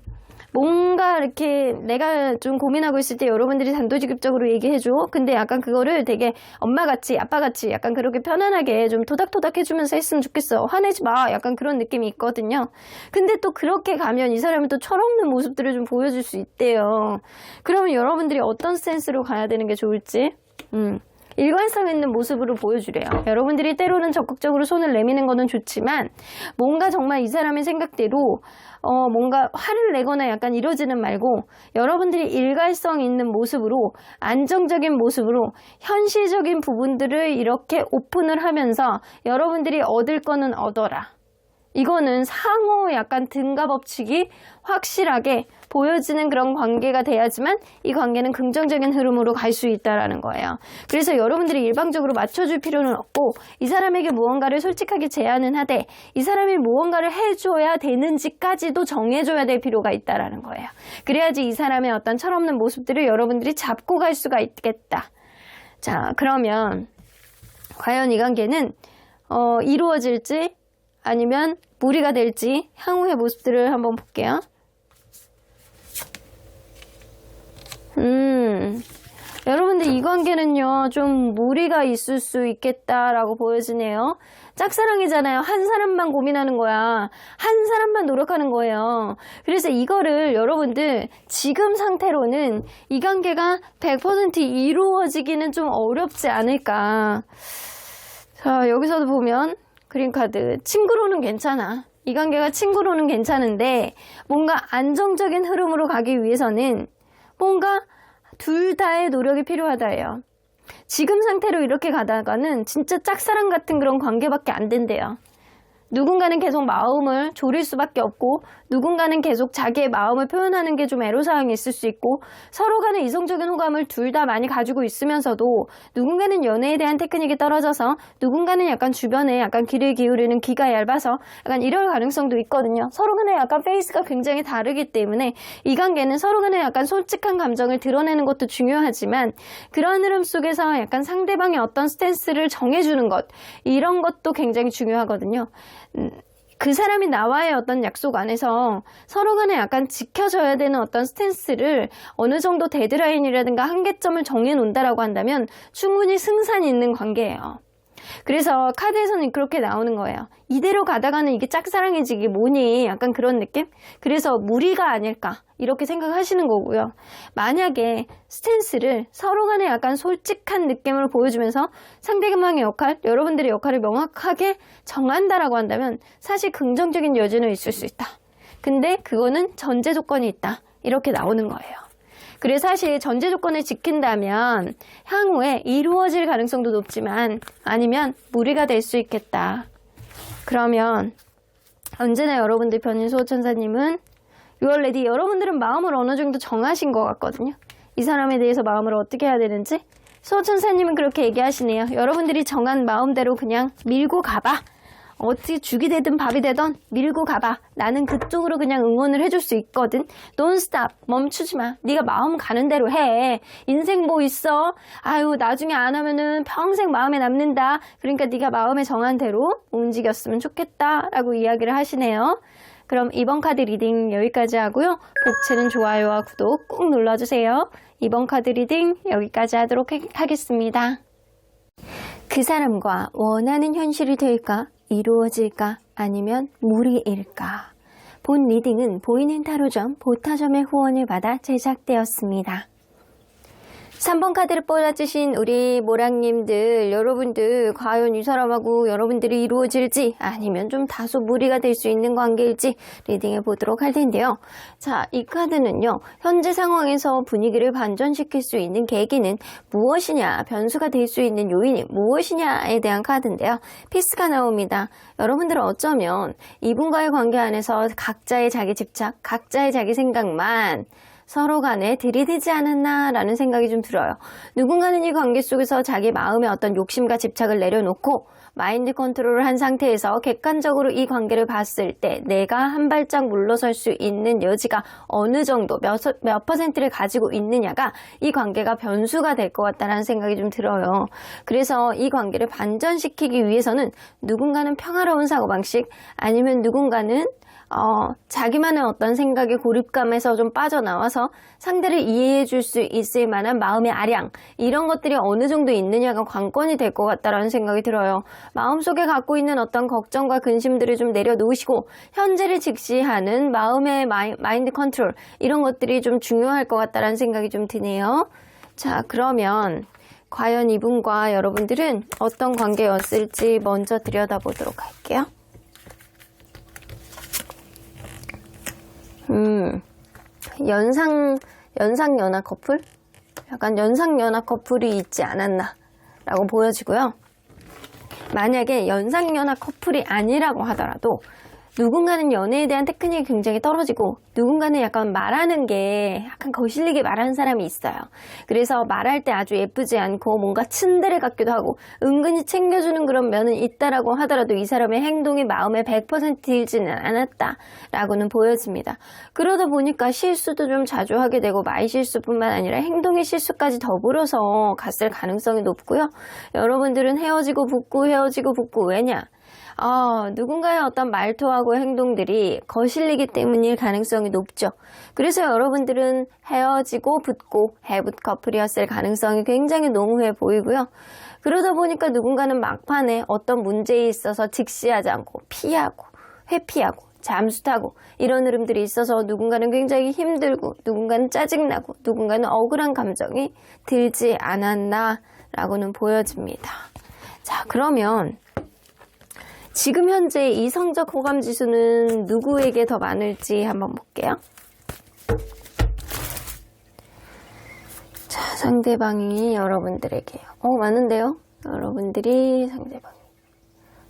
뭔가 이렇게 내가 좀 고민하고 있을 때 여러분들이 단도직입적으로 얘기해줘. 근데 약간 그거를 되게 엄마같이 아빠같이 약간 그렇게 편안하게 좀 토닥토닥 해주면서 했으면 좋겠어. 화내지 마. 약간 그런 느낌이 있거든요. 근데 또 그렇게 가면 이 사람은 또 철없는 모습들을 좀 보여줄 수 있대요. 그러면 여러분들이 어떤 스탠스로 가야 되는 게 좋을지 일관성 있는 모습으로 보여주래요. 여러분들이 때로는 적극적으로 손을 내미는 거는 좋지만 뭔가 정말 이 사람의 생각대로 뭔가 화를 내거나 약간 이러지는 말고 여러분들이 일관성 있는 모습으로 안정적인 모습으로 현실적인 부분들을 이렇게 오픈을 하면서 여러분들이 얻을 거는 얻어라. 이거는 상호 약간 등가 법칙이 확실하게 보여지는 그런 관계가 돼야지만 이 관계는 긍정적인 흐름으로 갈 수 있다라는 거예요. 그래서 여러분들이 일방적으로 맞춰줄 필요는 없고 이 사람에게 무언가를 솔직하게 제안은 하되 이 사람이 무언가를 해줘야 되는지까지도 정해줘야 될 필요가 있다라는 거예요. 그래야지 이 사람의 어떤 철없는 모습들을 여러분들이 잡고 갈 수가 있겠다. 자, 그러면 과연 이 관계는 이루어질지 아니면 무리가 될지 향후의 모습들을 한번 볼게요. 여러분들 이 관계는요 좀 무리가 있을 수 있겠다라고 보여지네요. 짝사랑이잖아요. 한 사람만 고민하는 거야. 한 사람만 노력하는 거예요. 그래서 이거를 여러분들 지금 상태로는 이 관계가 100% 이루어지기는 좀 어렵지 않을까. 자, 여기서도 보면 그린카드 친구로는 괜찮아. 이 관계가 친구로는 괜찮은데 뭔가 안정적인 흐름으로 가기 위해서는 뭔가 둘 다의 노력이 필요하다예요. 지금 상태로 이렇게 가다가는 진짜 짝사랑 같은 그런 관계밖에 안 된대요. 누군가는 계속 마음을 졸일 수밖에 없고 누군가는 계속 자기의 마음을 표현하는 게 좀 애로사항이 있을 수 있고 서로 간의 이성적인 호감을 둘 다 많이 가지고 있으면서도 누군가는 연애에 대한 테크닉이 떨어져서 누군가는 약간 주변에 약간 귀를 기울이는 귀가 얇아서 약간 이럴 가능성도 있거든요. 서로 간에 약간 페이스가 굉장히 다르기 때문에 이 관계는 서로 간에 약간 솔직한 감정을 드러내는 것도 중요하지만 그러한 흐름 속에서 약간 상대방의 어떤 스탠스를 정해주는 것 이런 것도 굉장히 중요하거든요. 그 사람이 나와의 어떤 약속 안에서 서로 간에 약간 지켜져야 되는 어떤 스탠스를 어느 정도 데드라인이라든가 한계점을 정해 놓는다라고 한다면 충분히 승산이 있는 관계예요. 그래서 카드에서는 그렇게 나오는 거예요. 이대로 가다가는 이게 짝사랑이지 이게 뭐니 약간 그런 느낌? 그래서 무리가 아닐까 이렇게 생각하시는 거고요. 만약에 스탠스를 서로 간에 약간 솔직한 느낌을 보여주면서 상대방의 역할, 여러분들의 역할을 명확하게 정한다라고 한다면 사실 긍정적인 여지는 있을 수 있다. 근데 그거는 전제 조건이 있다. 이렇게 나오는 거예요. 그래서 사실 전제 조건을 지킨다면 향후에 이루어질 가능성도 높지만 아니면 무리가 될 수 있겠다. 그러면 언제나 여러분들 편인 수호천사님은 유얼레디 여러분들은 마음을 어느 정도 정하신 것 같거든요. 이 사람에 대해서 마음을 어떻게 해야 되는지 수호천사님은 그렇게 얘기하시네요. 여러분들이 정한 마음대로 그냥 밀고 가봐. 어떻게 죽이 되든 밥이 되든 밀고 가봐. 나는 그쪽으로 그냥 응원을 해줄 수 있거든. Don't stop. 멈추지 마. 네가 마음 가는 대로 해. 인생 뭐 있어? 아유 나중에 안 하면은 평생 마음에 남는다. 그러니까 네가 마음에 정한 대로 움직였으면 좋겠다 라고 이야기를 하시네요. 그럼 이번 카드 리딩 여기까지 하고요. 복채는 좋아요와 구독 꾹 눌러주세요. 이번 카드 리딩 여기까지 하도록 하겠습니다. 그 사람과 원하는 현실이 될까? 이루어질까? 아니면 무리일까? 본 리딩은 보이는 타로점 보타점의 후원을 받아 제작되었습니다. 3번 카드를 뽑아주신 우리 모랑님들 여러분들 과연 이 사람하고 여러분들이 이루어질지 아니면 좀 다소 무리가 될 수 있는 관계일지 리딩해 보도록 할 텐데요. 자, 이 카드는요. 현재 상황에서 분위기를 반전시킬 수 있는 계기는 무엇이냐 변수가 될 수 있는 요인이 무엇이냐에 대한 카드인데요. 피스가 나옵니다. 여러분들은 어쩌면 이분과의 관계 안에서 각자의 자기 집착 각자의 자기 생각만 서로 간에 들이대지 않았나 라는 생각이 좀 들어요. 누군가는 이 관계 속에서 자기 마음의 어떤 욕심과 집착을 내려놓고 마인드 컨트롤을 한 상태에서 객관적으로 이 관계를 봤을 때 내가 한 발짝 물러설 수 있는 여지가 어느 정도 몇 퍼센트를 가지고 있느냐가 이 관계가 변수가 될 것 같다는 생각이 좀 들어요. 그래서 이 관계를 반전시키기 위해서는 누군가는 평화로운 사고방식 아니면 누군가는 자기만의 어떤 생각의 고립감에서 좀 빠져나와서 상대를 이해해 줄 수 있을 만한 마음의 아량 이런 것들이 어느 정도 있느냐가 관건이 될 것 같다라는 생각이 들어요. 마음속에 갖고 있는 어떤 걱정과 근심들을 좀 내려놓으시고 현재를 직시하는 마음의 마인드 컨트롤 이런 것들이 좀 중요할 것 같다라는 생각이 좀 드네요. 자, 그러면 과연 이분과 여러분들은 어떤 관계였을지 먼저 들여다보도록 할게요. 연상연하 커플? 약간 연상연하 커플이 있지 않았나 라고 보여지고요. 만약에 연상연하 커플이 아니라고 하더라도 누군가는 연애에 대한 테크닉이 굉장히 떨어지고 누군가는 약간 말하는 게 약간 거슬리게 말하는 사람이 있어요. 그래서 말할 때 아주 예쁘지 않고 뭔가 츤데레 같기도 하고 은근히 챙겨주는 그런 면은 있다라고 하더라도 이 사람의 행동이 마음에 100% 들지는 않았다라고는 보여집니다. 그러다 보니까 실수도 좀 자주 하게 되고 말 실수뿐만 아니라 행동의 실수까지 더불어서 갔을 가능성이 높고요. 여러분들은 헤어지고 붙고 왜냐? 누군가의 어떤 말투하고 행동들이 거슬리기 때문일 가능성이 높죠. 그래서 여러분들은 헤어지고 붙고 해붓 커플이었을 가능성이 굉장히 농후해 보이고요. 그러다 보니까 누군가는 막판에 어떤 문제에 있어서 직시하지 않고 피하고 회피하고 잠수 타고 이런 흐름들이 있어서 누군가는 굉장히 힘들고 누군가는 짜증나고 누군가는 억울한 감정이 들지 않았나라고는 보여집니다. 자, 그러면 지금 현재 이성적 호감 지수는 누구에게 더 많을지 한번 볼게요. 자, 상대방이 여러분들에게요. 많은데요?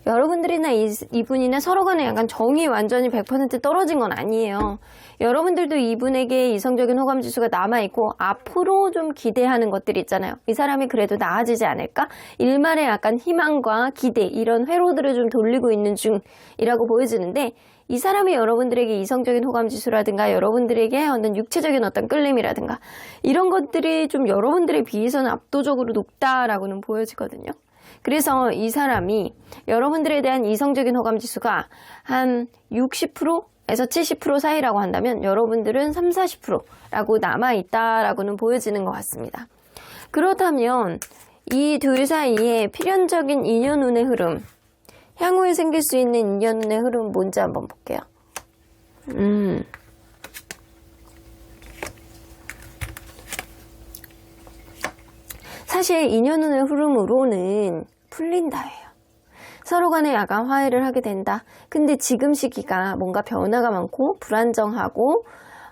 여러분들이나 이분이나 서로 간에 약간 정이 완전히 100% 떨어진 건 아니에요. 여러분들도 이분에게 이성적인 호감 지수가 남아있고 앞으로 좀 기대하는 것들이 있잖아요. 이 사람이 그래도 나아지지 않을까? 일말의 약간 희망과 기대 이런 회로들을 좀 돌리고 있는 중이라고 보여지는데 이 사람이 여러분들에게 이성적인 호감 지수라든가 여러분들에게 어떤 육체적인 어떤 끌림이라든가 이런 것들이 좀 여러분들에 비해서는 압도적으로 높다라고는 보여지거든요. 그래서 이 사람이 여러분들에 대한 이성적인 호감 지수가 한 60%에서 70% 사이라고 한다면 여러분들은 30-40%라고 남아있다라고는 보여지는 것 같습니다. 그렇다면 이 둘 사이에 필연적인 인연운의 흐름, 향후에 생길 수 있는 인연운의 흐름 뭔지 한번 볼게요. 사실 인연운의 흐름으로는 풀린다예요. 서로 간에 약간 화해를 하게 된다. 근데 지금 시기가 뭔가 변화가 많고 불안정하고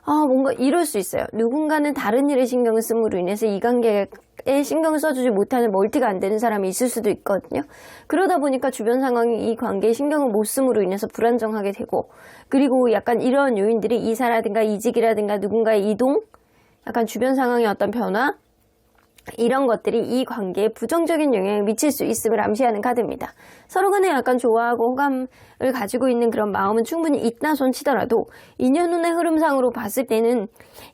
뭔가 이럴 수 있어요. 누군가는 다른 일에 신경을 씀으로 인해서 이 관계에 신경을 써주지 못하는 멀티가 안 되는 사람이 있을 수도 있거든요. 그러다 보니까 주변 상황이 이 관계에 신경을 못 씀으로 인해서 불안정하게 되고 그리고 약간 이런 요인들이 이사라든가 이직이라든가 누군가의 이동 약간 주변 상황의 어떤 변화 이런 것들이 이 관계에 부정적인 영향을 미칠 수 있음을 암시하는 카드입니다. 서로 간에 약간 좋아하고 호감을 가지고 있는 그런 마음은 충분히 있다 손 치더라도 인연운의 흐름상으로 봤을 때는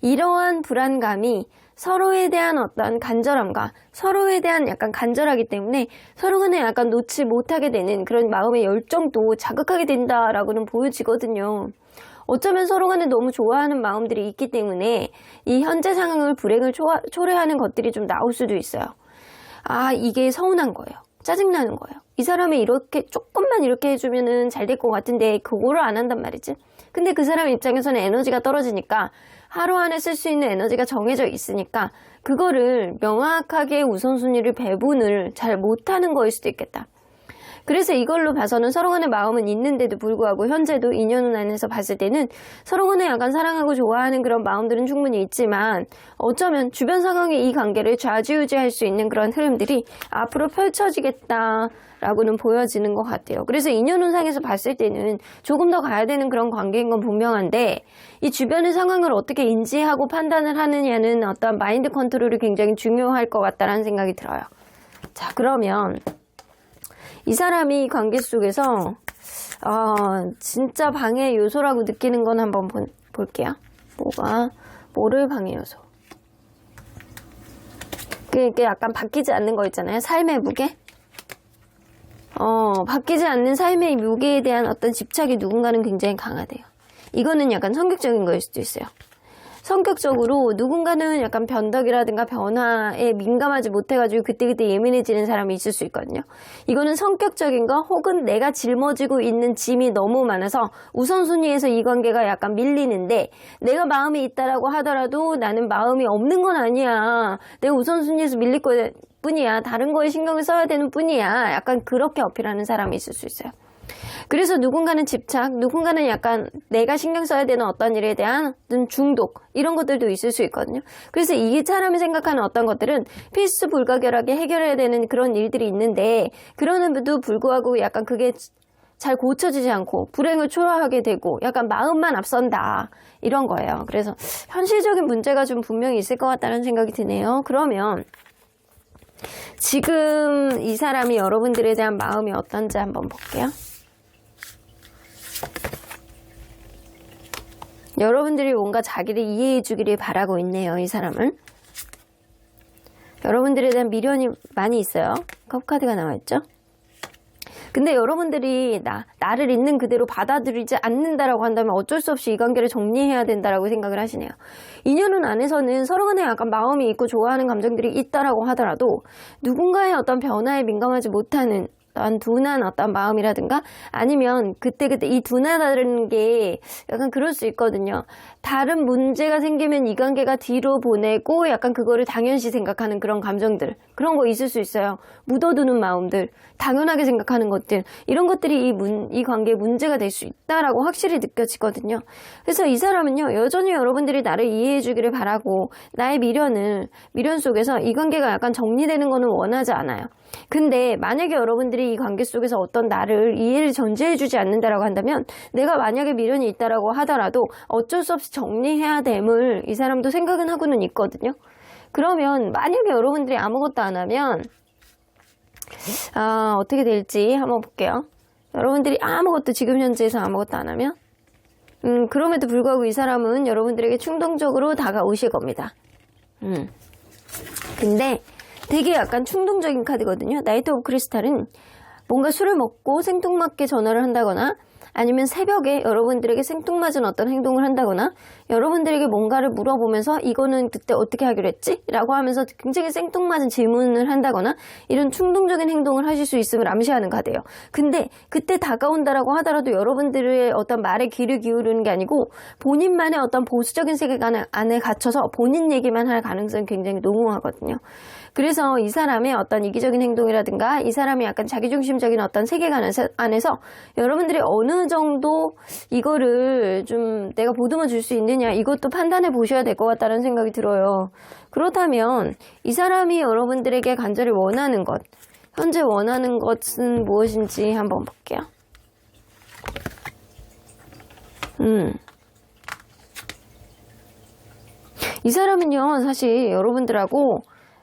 이러한 불안감이 서로에 대한 어떤 간절함과 서로에 대한 약간 간절하기 때문에 서로 간에 약간 놓지 못하게 되는 그런 마음의 열정도 자극하게 된다라고는 보여지거든요. 어쩌면 서로 간에 너무 좋아하는 마음들이 있기 때문에 이 현재 상황을 불행을 초래하는 것들이 좀 나올 수도 있어요. 이게 서운한 거예요. 짜증나는 거예요. 이 사람이 이렇게 조금만 이렇게 해주면은 잘 될 것 같은데 그거를 안 한단 말이지. 근데 그 사람 입장에서는 에너지가 떨어지니까 하루 안에 쓸 수 있는 에너지가 정해져 있으니까 그거를 명확하게 우선순위를 배분을 잘 못하는 거일 수도 있겠다. 그래서 이걸로 봐서는 서로 간의 마음은 있는데도 불구하고 현재도 인연운 안에서 봤을 때는 서로 간에 약간 사랑하고 좋아하는 그런 마음들은 충분히 있지만 어쩌면 주변 상황이 이 관계를 좌지우지할 수 있는 그런 흐름들이 앞으로 펼쳐지겠다라고는 보여지는 것 같아요. 그래서 인연운상에서 봤을 때는 조금 더 가야 되는 그런 관계인 건 분명한데 이 주변의 상황을 어떻게 인지하고 판단을 하느냐는 어떤 마인드 컨트롤이 굉장히 중요할 것 같다는 생각이 들어요. 자, 그러면 이 사람이 관계 속에서 진짜 방해 요소라고 느끼는 건 한번 볼게요. 뭐를 방해 요소? 그게 약간 바뀌지 않는 거 있잖아요. 삶의 무게? 바뀌지 않는 삶의 무게에 대한 어떤 집착이 누군가는 굉장히 강하대요. 이거는 약간 성격적인 거일 수도 있어요. 성격적으로 누군가는 약간 변덕이라든가 변화에 민감하지 못해가지고 그때그때 예민해지는 사람이 있을 수 있거든요. 이거는 성격적인 거 혹은 내가 짊어지고 있는 짐이 너무 많아서 우선순위에서 이 관계가 약간 밀리는데 내가 마음이 있다라고 하더라도 나는 마음이 없는 건 아니야. 내가 우선순위에서 밀릴 뿐이야. 다른 거에 신경을 써야 되는 뿐이야. 약간 그렇게 어필하는 사람이 있을 수 있어요. 그래서 누군가는 집착, 누군가는 약간 내가 신경 써야 되는 어떤 일에 대한 중독 이런 것들도 있을 수 있거든요. 그래서 이 사람이 생각하는 어떤 것들은 필수불가결하게 해결해야 되는 그런 일들이 있는데 그러는데도 불구하고 약간 그게 잘 고쳐지지 않고 불행을 초래하게 되고 약간 마음만 앞선다 이런 거예요. 그래서 현실적인 문제가 좀 분명히 있을 것 같다는 생각이 드네요. 그러면 지금 이 사람이 여러분들에 대한 마음이 어떤지 한번 볼게요. 여러분들이 뭔가 자기를 이해해 주기를 바라고 있네요. 이 사람은. 여러분들에 대한 미련이 많이 있어요. 컵카드가 나와있죠. 근데 여러분들이 나를 있는 그대로 받아들이지 않는다라고 한다면 어쩔 수 없이 이 관계를 정리해야 된다라고 생각을 하시네요. 인연 안에서는 서로 간에 약간 마음이 있고 좋아하는 감정들이 있다라고 하더라도 누군가의 어떤 변화에 민감하지 못하는 둔한 어떤 마음이라든가 아니면 그때그때 이 둔하다는 게 약간 그럴 수 있거든요. 다른 문제가 생기면 이 관계가 뒤로 보내고 약간 그거를 당연시 생각하는 그런 감정들, 그런 거 있을 수 있어요. 묻어두는 마음들, 당연하게 생각하는 것들, 이런 것들이 이 관계에 문제가 될 수 있다라고 확실히 느껴지거든요. 그래서 이 사람은요, 여전히 여러분들이 나를 이해해 주기를 바라고 나의 미련 속에서 이 관계가 약간 정리되는 거는 원하지 않아요. 근데 만약에 여러분들이 이 관계 속에서 어떤 나를 이해를 전제해 주지 않는다라고 한다면 내가 만약에 미련이 있다라고 하더라도 어쩔 수 없이 정리해야 됨을 이 사람도 생각은 하고는 있거든요. 그러면 만약에 여러분들이 아무것도 안 하면 어떻게 될지 한번 볼게요. 여러분들이 아무것도 지금 현재에서 아무것도 안 하면 그럼에도 불구하고 이 사람은 여러분들에게 충동적으로 다가오실 겁니다. 근데 되게 약간 충동적인 카드거든요. 나이트 오브 크리스탈은 뭔가 술을 먹고 생뚱맞게 전화를 한다거나 아니면 새벽에 여러분들에게 생뚱맞은 어떤 행동을 한다거나 여러분들에게 뭔가를 물어보면서 이거는 그때 어떻게 하기로 했지? 라고 하면서 굉장히 생뚱맞은 질문을 한다거나 이런 충동적인 행동을 하실 수 있음을 암시하는 카드예요. 근데 그때 다가온다라고 하더라도 여러분들의 어떤 말에 귀를 기울이는 게 아니고 본인만의 어떤 보수적인 세계관 안에 갇혀서 본인 얘기만 할 가능성이 굉장히 농후하거든요. 그래서 이 사람의 어떤 이기적인 행동이라든가 이 사람이 약간 자기중심적인 어떤 세계관 안에서 여러분들이 어느 정도 이거를 좀 내가 보듬어 줄 수 있느냐 이것도 판단해 보셔야 될 것 같다는 생각이 들어요. 그렇다면 이 사람이 여러분들에게 간절히 원하는 것, 현재 원하는 것은 무엇인지 한번 볼게요. 이 사람은요 사실 여러분들하고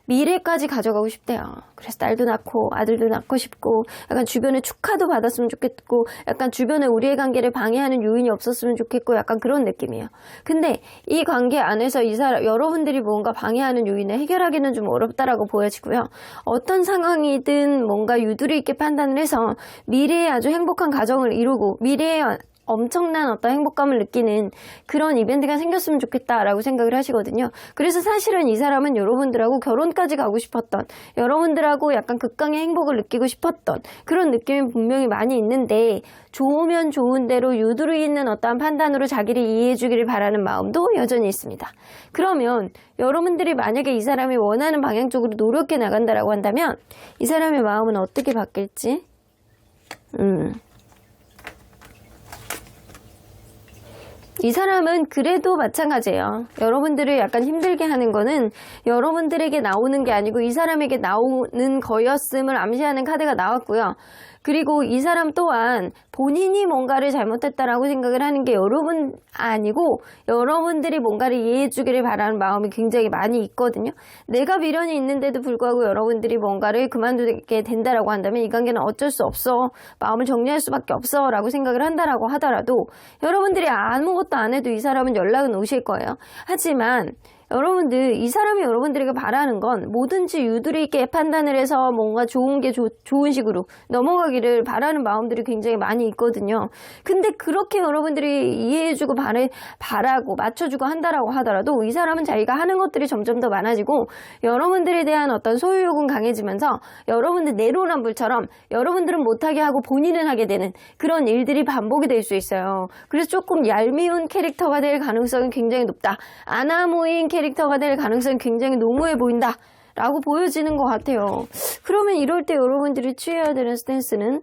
미래까지 가져가고 싶대요. 그래서 딸도 낳고 아들도 낳고 싶고 약간 주변에 축하도 받았으면 좋겠고 약간 주변에 우리의 관계를 방해하는 요인이 없었으면 좋겠고 약간 그런 느낌이에요. 근데 이 관계 안에서 이 사람 여러분들이 뭔가 방해하는 요인을 해결하기는 좀 어렵다라고 보여지고요. 어떤 상황이든 뭔가 유두리 있게 판단을 해서 미래에 아주 행복한 가정을 이루고 미래에 엄청난 어떤 행복감을 느끼는 그런 이벤트가 생겼으면 좋겠다라고 생각을 하시거든요. 그래서 사실은 이 사람은 여러분들하고 결혼까지 가고 싶었던, 여러분들하고 약간 극강의 행복을 느끼고 싶었던 그런 느낌이 분명히 많이 있는데 좋으면 좋은 대로 유두리 있는 어떠한 판단으로 자기를 이해해 주기를 바라는 마음도 여전히 있습니다. 그러면 여러분들이 만약에 이 사람이 원하는 방향 쪽으로 노력해 나간다라고 한다면 이 사람의 마음은 어떻게 바뀔지 이 사람은 그래도 마찬가지예요. 여러분들을 약간 힘들게 하는 거는 여러분들에게 나오는 게 아니고 이 사람에게 나오는 거였음을 암시하는 카드가 나왔고요. 그리고 이 사람 또한 본인이 뭔가를 잘못했다라고 생각을 하는 게 여러분 아니고 여러분들이 뭔가를 이해해 주기를 바라는 마음이 굉장히 많이 있거든요. 내가 미련이 있는데도 불구하고 여러분들이 뭔가를 그만두게 된다라고 한다면 이 관계는 어쩔 수 없어. 마음을 정리할 수밖에 없어 라고 생각을 한다라고 하더라도 여러분들이 아무것도 안 해도 이 사람은 연락은 오실 거예요. 하지만 여러분들 이 사람이 여러분들에게 바라는 건 뭐든지 유두리 있게 판단을 해서 뭔가 좋은 게 좋은 식으로 넘어가기를 바라는 마음들이 굉장히 많이 있거든요. 근데 그렇게 여러분들이 이해해주고 바라고 맞춰주고 한다라고 하더라도 이 사람은 자기가 하는 것들이 점점 더 많아지고 여러분들에 대한 어떤 소유욕은 강해지면서 여러분들 내로남불처럼 여러분들은 못하게 하고 본인은 하게 되는 그런 일들이 반복이 될 수 있어요. 그래서 조금 얄미운 캐릭터가 될 가능성이 굉장히 높다. 아나모인 캐릭터가 될 가능성이 굉장히 농후해 보인다 라고 보여지는 것 같아요. 그러면 이럴 때 여러분들이 취해야 되는 스탠스는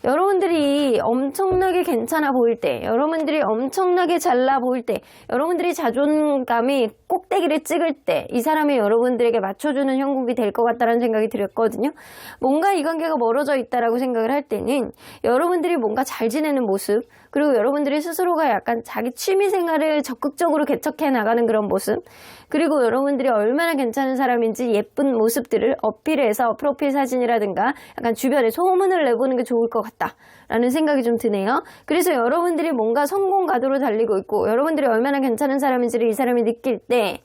여러분들이 엄청나게 괜찮아 보일 때, 여러분들이 엄청나게 잘나 보일 때, 여러분들이 자존감이 꼭대기를 찍을 때 이 사람이 여러분들에게 맞춰주는 형국이 될 것 같다는 생각이 들었거든요. 뭔가 이 관계가 멀어져 있다라고 생각을 할 때는 여러분들이 뭔가 잘 지내는 모습, 그리고 여러분들이 스스로가 약간 자기 취미 생활을 적극적으로 개척해 나가는 그런 모습, 그리고 여러분들이 얼마나 괜찮은 사람인지 예쁜 모습들을 어필해서 프로필 사진이라든가 약간 주변에 소문을 내보는 게 좋을 것 같다라는 생각이 좀 드네요. 그래서 여러분들이 뭔가 성공 가도로 달리고 있고 여러분들이 얼마나 괜찮은 사람인지를 이 사람이 느낄 때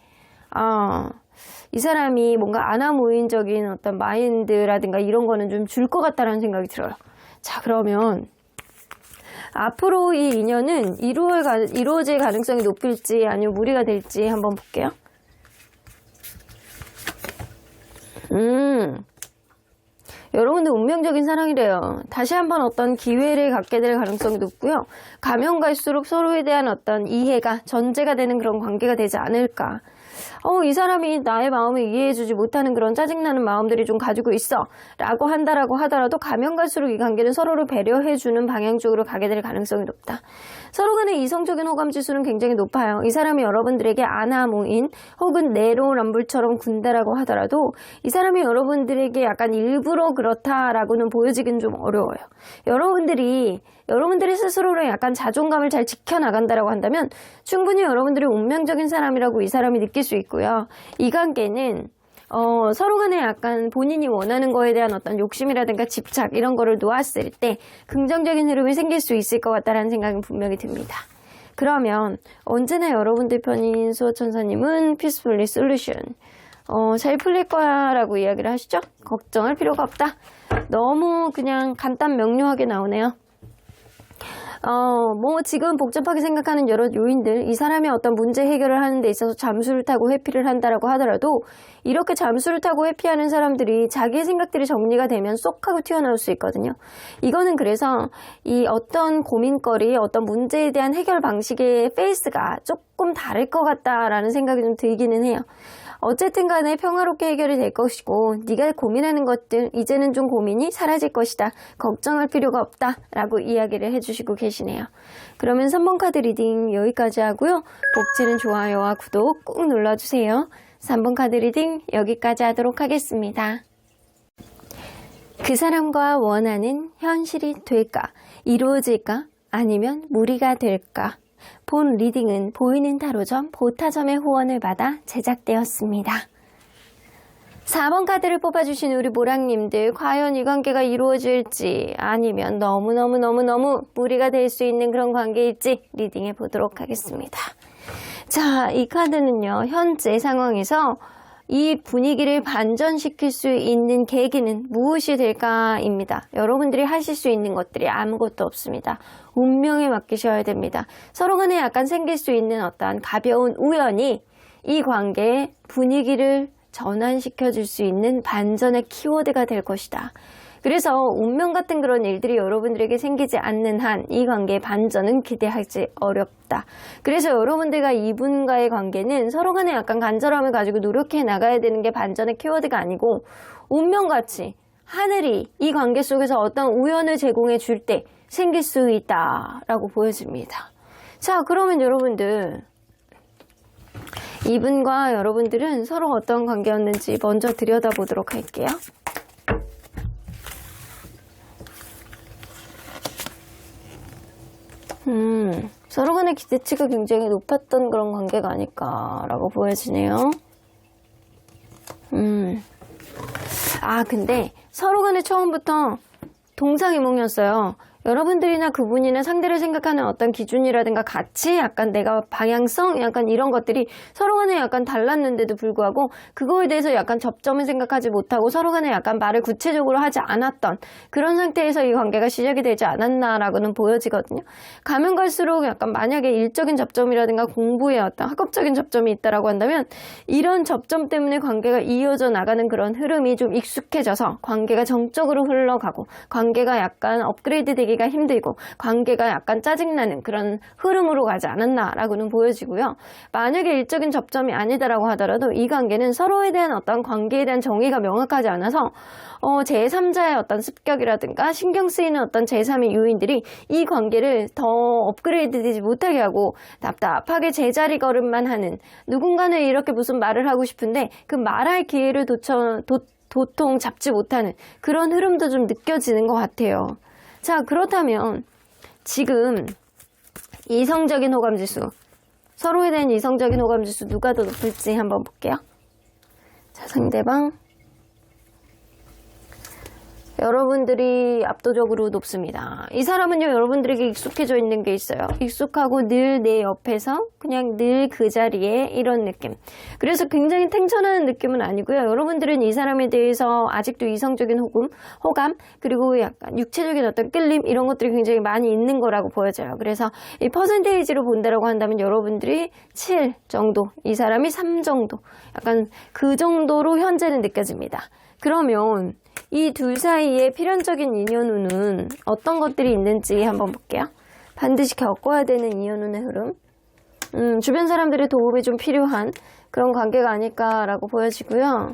이 사람이 뭔가 아나무인적인 어떤 마인드라든가 이런 거는 좀 줄 것 같다라는 생각이 들어요. 자, 그러면 앞으로 이 인연은 이루어질 가능성이 높을지 아니면 무리가 될지 한번 볼게요. 여러분들 운명적인 사랑이래요. 다시 한번 어떤 기회를 갖게 될 가능성이 높고요. 가면 갈수록 서로에 대한 어떤 이해가 전제가 되는 그런 관계가 되지 않을까. 이 사람이 나의 마음을 이해해주지 못하는 그런 짜증나는 마음들이 좀 가지고 있어 라고 한다라고 하더라도 가면 갈수록 이 관계는 서로를 배려해주는 방향 쪽으로 가게 될 가능성이 높다. 서로 간의 이성적인 호감 지수는 굉장히 높아요. 이 사람이 여러분들에게 아나무인 혹은 내로남불처럼 군다라고 하더라도 이 사람이 여러분들에게 약간 일부러 그렇다라고는 보여지긴 좀 어려워요. 여러분들이 스스로를 약간 자존감을 잘 지켜나간다라고 한다면 충분히 여러분들이 운명적인 사람이라고 이 사람이 느낄 수 있고요. 이 관계는 서로 간에 약간 본인이 원하는 거에 대한 어떤 욕심이라든가 집착 이런 거를 놓았을 때 긍정적인 흐름이 생길 수 있을 것 같다라는 생각은 분명히 듭니다. 그러면 언제나 여러분들 편인 수호천사님은 피스풀리 솔루션 잘 풀릴 거야 라고 이야기를 하시죠? 걱정할 필요가 없다. 너무 그냥 간단 명료하게 나오네요. 지금 복잡하게 생각하는 여러 요인들, 이 사람이 어떤 문제 해결을 하는 데 있어서 잠수를 타고 회피를 한다라고 하더라도 이렇게 잠수를 타고 회피하는 사람들이 자기의 생각들이 정리가 되면 쏙 하고 튀어나올 수 있거든요. 이거는 그래서 이 어떤 고민거리, 어떤 문제에 대한 해결 방식의 페이스가 조금 다를 것 같다라는 생각이 좀 들기는 해요. 어쨌든 간에 평화롭게 해결이 될 것이고 네가 고민하는 것들 이제는 좀 고민이 사라질 것이다. 걱정할 필요가 없다 라고 이야기를 해주시고 계시네요. 그러면 3번 카드 리딩 여기까지 하고요. 복지는 좋아요와 구독 꾹 눌러주세요. 3번 카드 리딩 여기까지 하도록 하겠습니다. 그 사람과 원하는 현실이 될까? 이루어질까? 아니면 무리가 될까? 본 리딩은 보이는 타로점 보타점의 후원을 받아 제작되었습니다. 4번 카드를 뽑아주신 우리 모랑님들 과연 이 관계가 이루어질지 아니면 너무너무 무리가 될 수 있는 그런 관계일지 리딩해 보도록 하겠습니다. 자, 이 카드는요. 현재 상황에서 이 분위기를 반전시킬 수 있는 계기는 무엇이 될까입니다. 여러분들이 하실 수 있는 것들이 아무것도 없습니다. 운명에 맡기셔야 됩니다. 서로 간에 약간 생길 수 있는 어떠한 가벼운 우연이 이 관계의 분위기를 전환시켜 줄 수 있는 반전의 키워드가 될 것이다. 그래서 운명 같은 그런 일들이 여러분들에게 생기지 않는 한 이 관계의 반전은 기대하기 어렵다. 그래서 여러분들과 이분과의 관계는 서로 간에 약간 간절함을 가지고 노력해 나가야 되는 게 반전의 키워드가 아니고 운명같이 하늘이 이 관계 속에서 어떤 우연을 제공해 줄 때 생길 수 있다라고 보여집니다. 자, 그러면 여러분들 이분과 여러분들은 서로 어떤 관계였는지 먼저 들여다보도록 할게요. 서로 간의 기대치가 굉장히 높았던 그런 관계가 아닐까라고 보여지네요. 근데 서로 간에 처음부터 동상이몽이었어요. 여러분들이나 그분이나 상대를 생각하는 어떤 기준이라든가 가치, 약간 내가 방향성, 약간 이런 것들이 서로 간에 약간 달랐는데도 불구하고 그거에 대해서 약간 접점을 생각하지 못하고 서로 간에 약간 말을 구체적으로 하지 않았던 그런 상태에서 이 관계가 시작이 되지 않았나라고는 보여지거든요. 가면 갈수록 약간 만약에 일적인 접점이라든가 공부에 어떤 학업적인 접점이 있다라고 한다면 이런 접점 때문에 관계가 이어져 나가는 그런 흐름이 좀 익숙해져서 관계가 정적으로 흘러가고 관계가 약간 업그레이드 되기 가기가 힘들고 관계가 약간 짜증나는 그런 흐름으로 가지 않았나라고는 보여지고요. 만약에 일적인 접점이 아니다라고 하더라도 이 관계는 서로에 대한 어떤 관계에 대한 정의가 명확하지 않아서 제3자의 어떤 습격이라든가 신경 쓰이는 어떤 제3의 요인들이 이 관계를 더 업그레이드 되지 못하게 하고 답답하게 제자리 걸음만 하는, 누군가는 이렇게 무슨 말을 하고 싶은데 그 말할 기회를 도통 잡지 못하는 그런 흐름도 좀 느껴지는 것 같아요. 자, 그렇다면 지금 이성적인 호감지수, 서로에 대한 이성적인 호감지수 누가 더 높을지 한번 볼게요. 자, 상대방 여러분들이 압도적으로 높습니다. 이 사람은요, 여러분들에게 익숙해져 있는 게 있어요. 익숙하고 늘 내 옆에서 그냥 늘 그 자리에 이런 느낌. 그래서 굉장히 탱천하는 느낌은 아니고요. 여러분들은 이 사람에 대해서 아직도 이성적인 호감, 그리고 약간 육체적인 어떤 끌림, 이런 것들이 굉장히 많이 있는 거라고 보여져요. 그래서 이 퍼센테이지로 본다라고 한다면 여러분들이 7 정도, 이 사람이 3 정도, 약간 그 정도로 현재는 느껴집니다. 그러면 이 둘 사이의 필연적인 인연운은 어떤 것들이 있는지 한번 볼게요. 반드시 겪어야 되는 인연운의 흐름. 주변 사람들의 도움이 좀 필요한 그런 관계가 아닐까라고 보여지고요.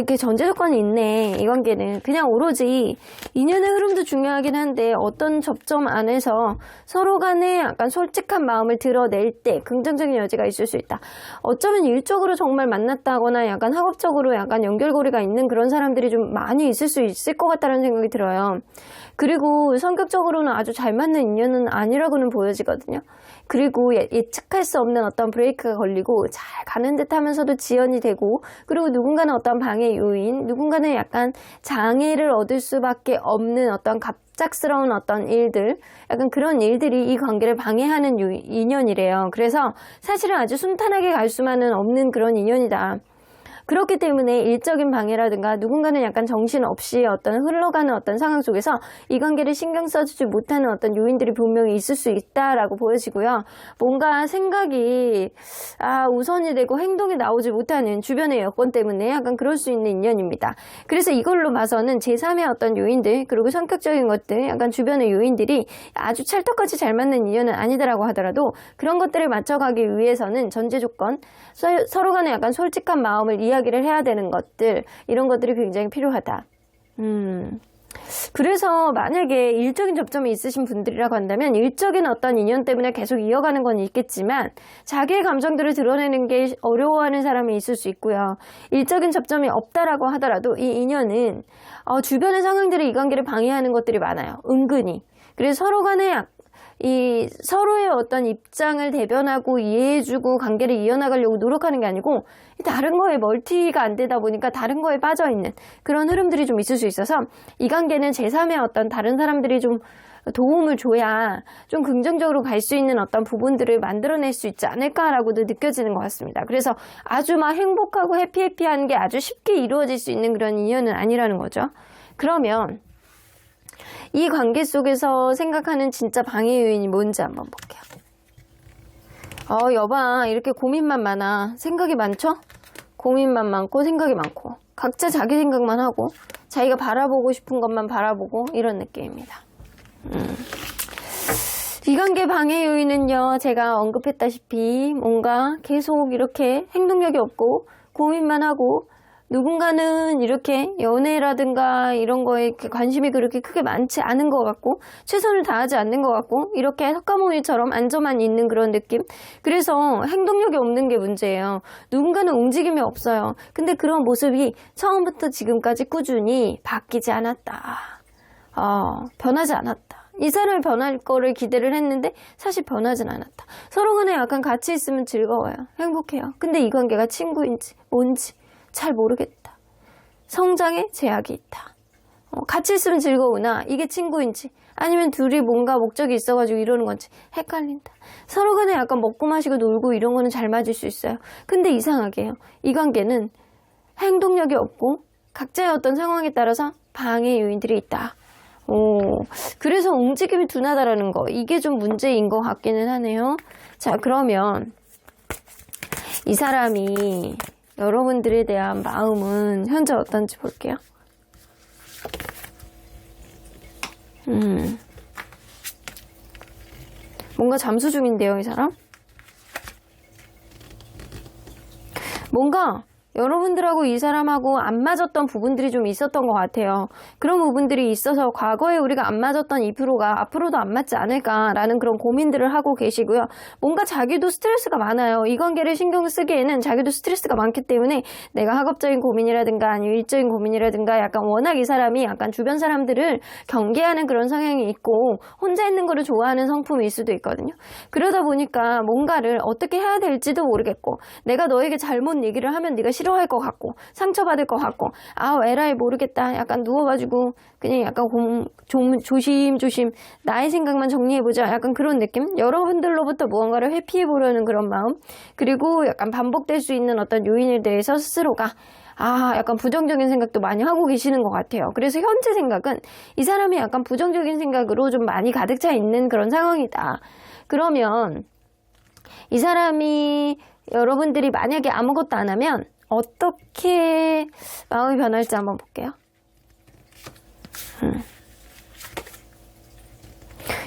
이게 전제 조건이 있네. 이 관계는 그냥 오로지 인연의 흐름도 중요하긴 한데 어떤 접점 안에서 서로 간에 약간 솔직한 마음을 드러낼 때 긍정적인 여지가 있을 수 있다. 어쩌면 일적으로 정말 만났다거나 약간 학업적으로 약간 연결고리가 있는 그런 사람들이 좀 많이 있을 수 있을 것 같다는 생각이 들어요. 그리고 성격적으로는 아주 잘 맞는 인연은 아니라고는 보여지거든요. 그리고 예측할 수 없는 어떤 브레이크가 걸리고 잘 가는 듯 하면서도 지연이 되고, 그리고 누군가는 어떤 방해 요인, 누군가는 약간 장애를 얻을 수밖에 없는 어떤 갑작스러운 어떤 일들, 약간 그런 일들이 이 관계를 방해하는 인연이래요. 그래서 사실은 아주 순탄하게 갈 수만은 없는 그런 인연이다. 그렇기 때문에 일적인 방해라든가 누군가는 약간 정신없이 어떤 흘러가는 어떤 상황 속에서 이 관계를 신경 써주지 못하는 어떤 요인들이 분명히 있을 수 있다라고 보여지고요. 뭔가 생각이 우선이 되고 행동이 나오지 못하는 주변의 여건 때문에 약간 그럴 수 있는 인연입니다. 그래서 이걸로 봐서는 제3의 어떤 요인들, 그리고 성격적인 것들, 약간 주변의 요인들이 아주 찰떡같이 잘 맞는 인연은 아니다라고 하더라도 그런 것들을 맞춰가기 위해서는 전제 조건, 서로 간에 약간 솔직한 마음을 이야기를 해야 되는 것들, 이런 것들이 굉장히 필요하다. 그래서 만약에 일적인 접점이 있으신 분들이라고 한다면 일적인 어떤 인연 때문에 계속 이어가는 건 있겠지만 자기의 감정들을 드러내는 게 어려워하는 사람이 있을 수 있고요. 일적인 접점이 없다라고 하더라도 이 인연은 주변의 상황들이 이 관계를 방해하는 것들이 많아요. 은근히. 그래서 서로 간에 이 서로의 어떤 입장을 대변하고 이해해주고 관계를 이어나가려고 노력하는 게 아니고 다른 거에 멀티가 안 되다 보니까 다른 거에 빠져있는 그런 흐름들이 좀 있을 수 있어서 이 관계는 제3의 어떤 다른 사람들이 좀 도움을 줘야 좀 긍정적으로 갈 수 있는 어떤 부분들을 만들어낼 수 있지 않을까라고도 느껴지는 것 같습니다. 그래서 아주 막 행복하고 해피한 게 아주 쉽게 이루어질 수 있는 그런 인연은 아니라는 거죠. 그러면 이 관계 속에서 생각하는 진짜 방해 요인이 뭔지 한번 볼게요. 여봐, 이렇게 고민만 많아. 생각이 많죠? 고민만 많고 생각이 많고 각자 자기 생각만 하고 자기가 바라보고 싶은 것만 바라보고 이런 느낌입니다. 이 관계 방해 요인은요, 제가 언급했다시피 뭔가 계속 이렇게 행동력이 없고 고민만 하고 누군가는 이렇게 연애라든가 이런 거에 관심이 그렇게 크게 많지 않은 것 같고 최선을 다하지 않는 것 같고 이렇게 석가모니처럼 앉아만 있는 그런 느낌. 그래서 행동력이 없는 게 문제예요. 누군가는 움직임이 없어요. 근데 그런 모습이 처음부터 지금까지 꾸준히 바뀌지 않았다. 변하지 않았다. 이 사람이 변할 거를 기대를 했는데 사실 변하진 않았다. 서로 간에 약간 같이 있으면 즐거워요. 행복해요. 근데 이 관계가 친구인지 뭔지 잘 모르겠다. 성장에 제약이 있다. 같이 있으면 즐거우나 이게 친구인지 아니면 둘이 뭔가 목적이 있어가지고 이러는 건지 헷갈린다. 서로 간에 약간 먹고 마시고 놀고 이런 거는 잘 맞을 수 있어요. 근데 이상하게요. 이 관계는 행동력이 없고 각자의 어떤 상황에 따라서 방해 요인들이 있다. 그래서 움직임이 둔하다라는 거, 이게 좀 문제인 것 같기는 하네요. 자, 그러면 이 사람이 여러분들에 대한 마음은 현재 어떤지 볼게요. 뭔가 잠수 중인데요, 이 사람? 뭔가 여러분들하고 이 사람하고 안 맞았던 부분들이 좀 있었던 것 같아요. 그런 부분들이 있어서 과거에 우리가 안 맞았던 2%가 앞으로도 안 맞지 않을까라는 그런 고민들을 하고 계시고요. 뭔가 자기도 스트레스가 많아요. 이 관계를 신경 쓰기에는 자기도 스트레스가 많기 때문에 내가 학업적인 고민이라든가 아니면 일적인 고민이라든가 약간 워낙 이 사람이 약간 주변 사람들을 경계하는 그런 성향이 있고 혼자 있는 거를 좋아하는 성품일 수도 있거든요. 그러다 보니까 뭔가를 어떻게 해야 될지도 모르겠고 내가 너에게 잘못 얘기를 하면 네가 싫어할 것 같고 상처받을 것 같고 에라이 모르겠다 약간 누워가지고 그냥 약간 조심조심 나의 생각만 정리해보자 약간 그런 느낌. 여러분들로부터 무언가를 회피해보려는 그런 마음, 그리고 약간 반복될 수 있는 어떤 요인에 대해서 스스로가 약간 부정적인 생각도 많이 하고 계시는 것 같아요. 그래서 현재 생각은 이 사람이 약간 부정적인 생각으로 좀 많이 가득 차 있는 그런 상황이다. 그러면 이 사람이 여러분들이 만약에 아무것도 안 하면 어떻게 마음이 변할지 한번 볼게요.